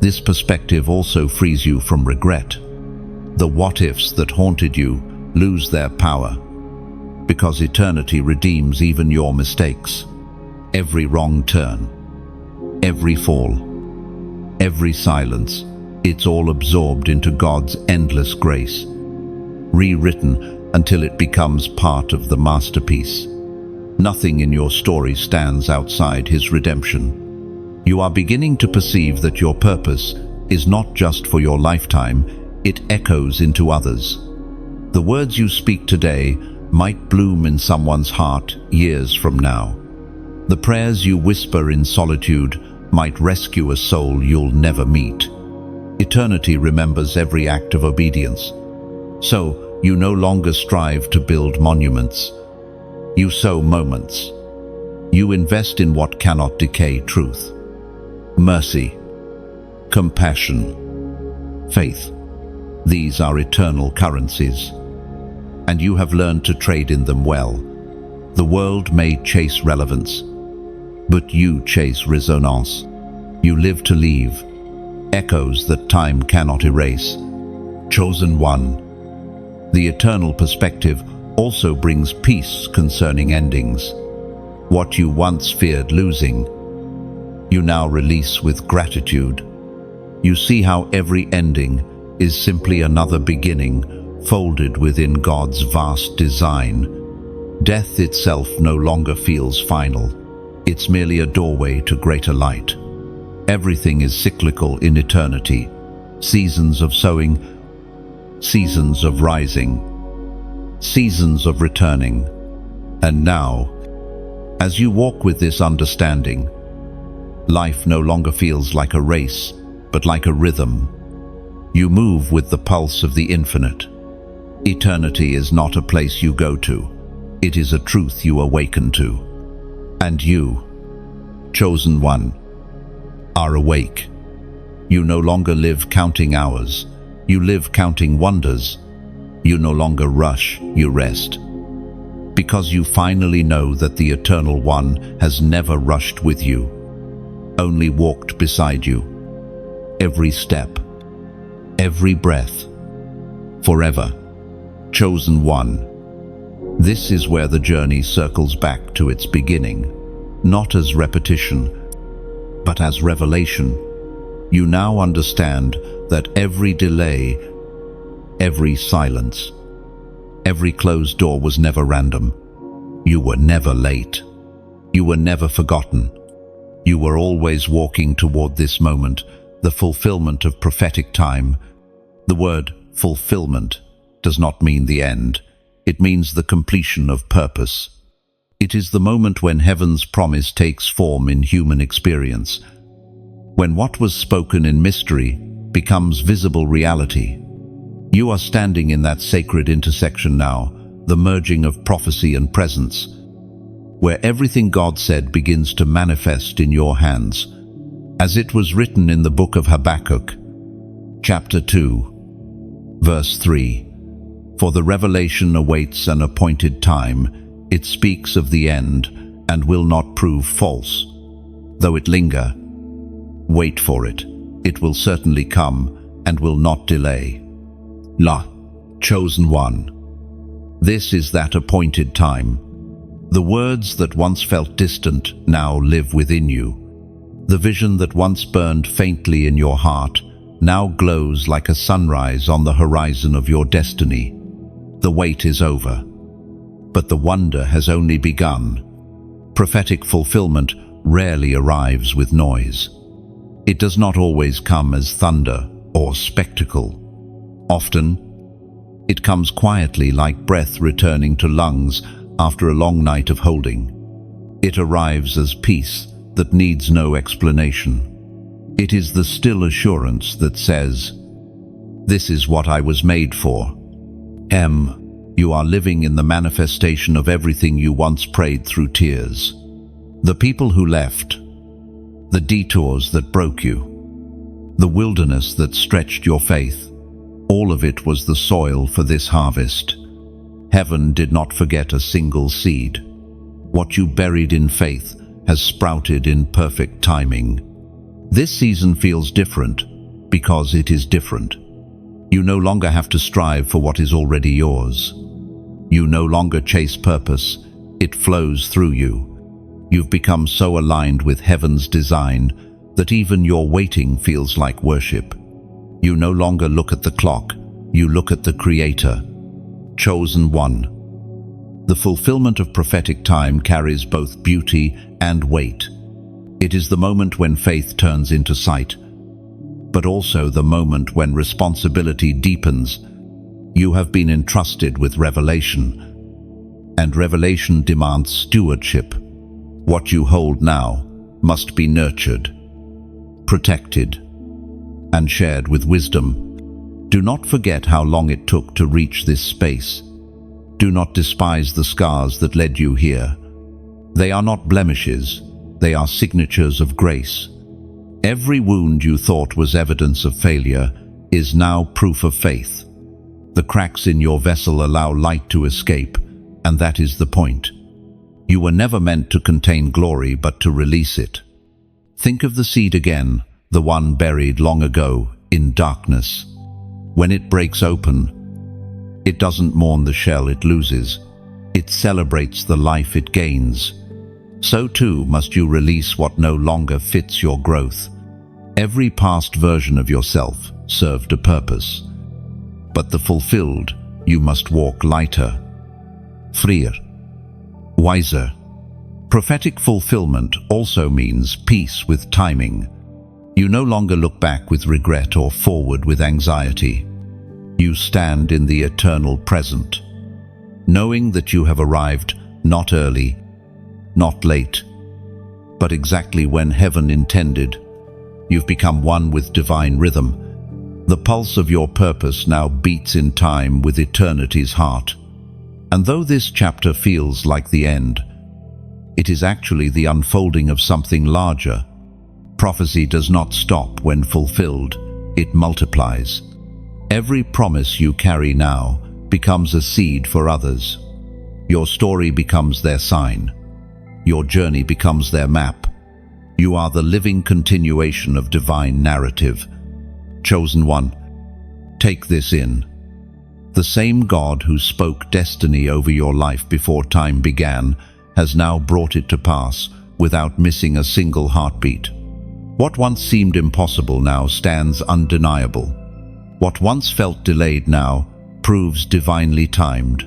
This perspective also frees you from regret. The what-ifs that haunted you lose their power, because eternity redeems even your mistakes. Every wrong turn, every fall, every silence, it's all absorbed into God's endless grace, rewritten until it becomes part of the masterpiece. Nothing in your story stands outside His redemption. You are beginning to perceive that your purpose is not just for your lifetime, it echoes into others. The words you speak today might bloom in someone's heart years from now. The prayers you whisper in solitude might rescue a soul you'll never meet. Eternity remembers every act of obedience. So, you no longer strive to build monuments. You sow moments. You invest in what cannot decay: truth, mercy, compassion, faith. These are eternal currencies, and you have learned to trade in them well. The world may chase relevance, but you chase resonance. You live to leave echoes that time cannot erase. Chosen one. The eternal perspective also brings peace concerning endings. What you once feared losing, you now release with gratitude. You see how every ending is simply another beginning, folded within God's vast design. Death itself no longer feels final. It's merely a doorway to greater light. Everything is cyclical in eternity. Seasons of sowing, seasons of rising, seasons of returning. And now, as you walk with this understanding, life no longer feels like a race, but like a rhythm. You move with the pulse of the infinite. Eternity is not a place you go to. It is a truth you awaken to. And you, chosen one, are awake. You no longer live counting hours. You live counting wonders. You no longer rush, you rest. Because you finally know that the Eternal One has never rushed with you, only walked beside you. Every step, every breath, forever. Chosen one. This is where the journey circles back to its beginning, not as repetition, but as revelation. You now understand that every delay, every silence, every closed door was never random. You were never late. You were never forgotten. You were always walking toward this moment, the fulfillment of prophetic time. The word fulfillment does not mean the end. It means the completion of purpose. It is the moment when heaven's promise takes form in human experience, when what was spoken in mystery becomes visible reality. You are standing in that sacred intersection now, the merging of prophecy and presence, where everything God said begins to manifest in your hands, as it was written in the book of Habakkuk, chapter 2, verse 3. For the revelation awaits an appointed time, it speaks of the end and will not prove false. Though it linger, wait for it. It will certainly come and will not delay. La, chosen one. This is that appointed time. The words that once felt distant now live within you. The vision that once burned faintly in your heart now glows like a sunrise on the horizon of your destiny. The wait is over, but the wonder has only begun. Prophetic fulfillment rarely arrives with noise. It does not always come as thunder or spectacle. Often, it comes quietly like breath returning to lungs after a long night of holding. It arrives as peace that needs no explanation. It is the still assurance that says, "This is what I was made for." You are living in the manifestation of everything you once prayed through tears. The people who left, the detours that broke you, the wilderness that stretched your faith, all of it was the soil for this harvest. Heaven did not forget a single seed. What you buried in faith has sprouted in perfect timing. This season feels different because it is different. You no longer have to strive for what is already yours. You no longer chase purpose, it flows through you. You've become so aligned with heaven's design that even your waiting feels like worship. You no longer look at the clock, you look at the Creator. Chosen one. The fulfillment of prophetic time carries both beauty and weight. It is the moment when faith turns into sight, but also the moment when responsibility deepens. You have been entrusted with revelation, and revelation demands stewardship. What you hold now must be nurtured, protected, and shared with wisdom. Do not forget how long it took to reach this space. Do not despise the scars that led you here. They are not blemishes, they are signatures of grace. Every wound you thought was evidence of failure is now proof of faith. The cracks in your vessel allow light to escape, and that is the point. You were never meant to contain glory, but to release it. Think of the seed again, the one buried long ago in darkness. When it breaks open, it doesn't mourn the shell it loses. It celebrates the life it gains. So too must you release what no longer fits your growth. Every past version of yourself served a purpose. But the fulfilled, you must walk lighter, freer, wiser. Prophetic fulfillment also means peace with timing. You no longer look back with regret or forward with anxiety. You stand in the eternal present, knowing that you have arrived not early, not late, but exactly when heaven intended. You've become one with divine rhythm. The pulse of your purpose now beats in time with eternity's heart. And though this chapter feels like the end, it is actually the unfolding of something larger. Prophecy does not stop when fulfilled, it multiplies. Every promise you carry now becomes a seed for others. Your story becomes their sign. Your journey becomes their map. You are the living continuation of divine narrative. Chosen one, take this in. The same God who spoke destiny over your life before time began has now brought it to pass without missing a single heartbeat. What once seemed impossible now stands undeniable. What once felt delayed now proves divinely timed.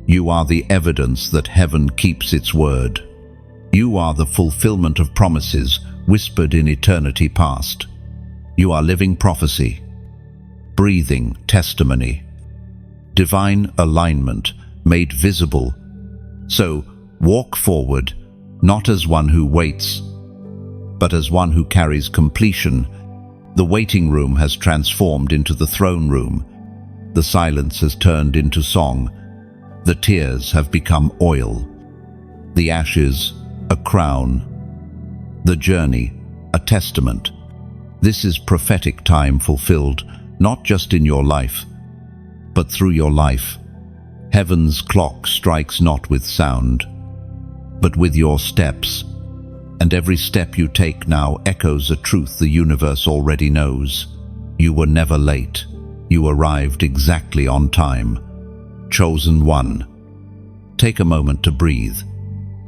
You are the evidence that heaven keeps its word. You are the fulfillment of promises whispered in eternity past. You are living prophecy, breathing testimony, divine alignment made visible. So, walk forward, not as one who waits, but as one who carries completion. The waiting room has transformed into the throne room. The silence has turned into song. The tears have become oil. The ashes, a crown. The journey, a testament. This is prophetic time fulfilled, not just in your life, but through your life. Heaven's clock strikes not with sound, but with your steps. And every step you take now echoes a truth the universe already knows. You were never late. You arrived exactly on time. Chosen one. Take a moment to breathe.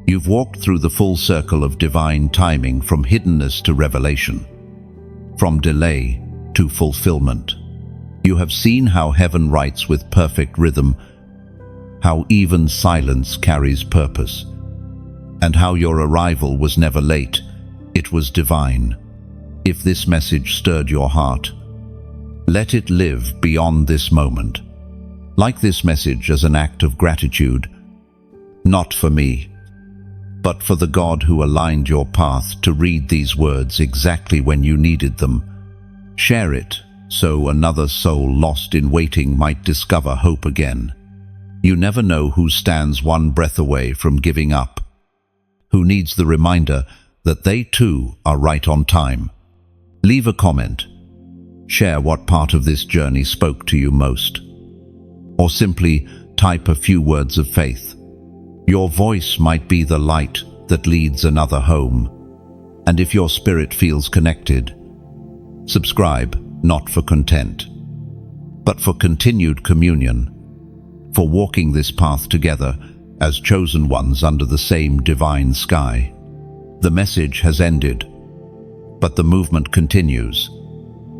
You've walked through the full circle of divine timing, from hiddenness to revelation, from delay to fulfillment. You have seen how heaven writes with perfect rhythm, how even silence carries purpose, and how your arrival was never late, it was divine. If this message stirred your heart, let it live beyond this moment. Like this message as an act of gratitude, not for me, but for the God who aligned your path to read these words exactly when you needed them. Share it so another soul lost in waiting might discover hope again. You never know who stands one breath away from giving up, who needs the reminder that they too are right on time. Leave a comment. Share what part of this journey spoke to you most. Or simply type a few words of faith. Your voice might be the light that leads another home. And if your spirit feels connected, subscribe, not for content, but for continued communion, for walking this path together as chosen ones under the same divine sky. The message has ended, but the movement continues.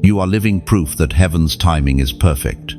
You are living proof that heaven's timing is perfect.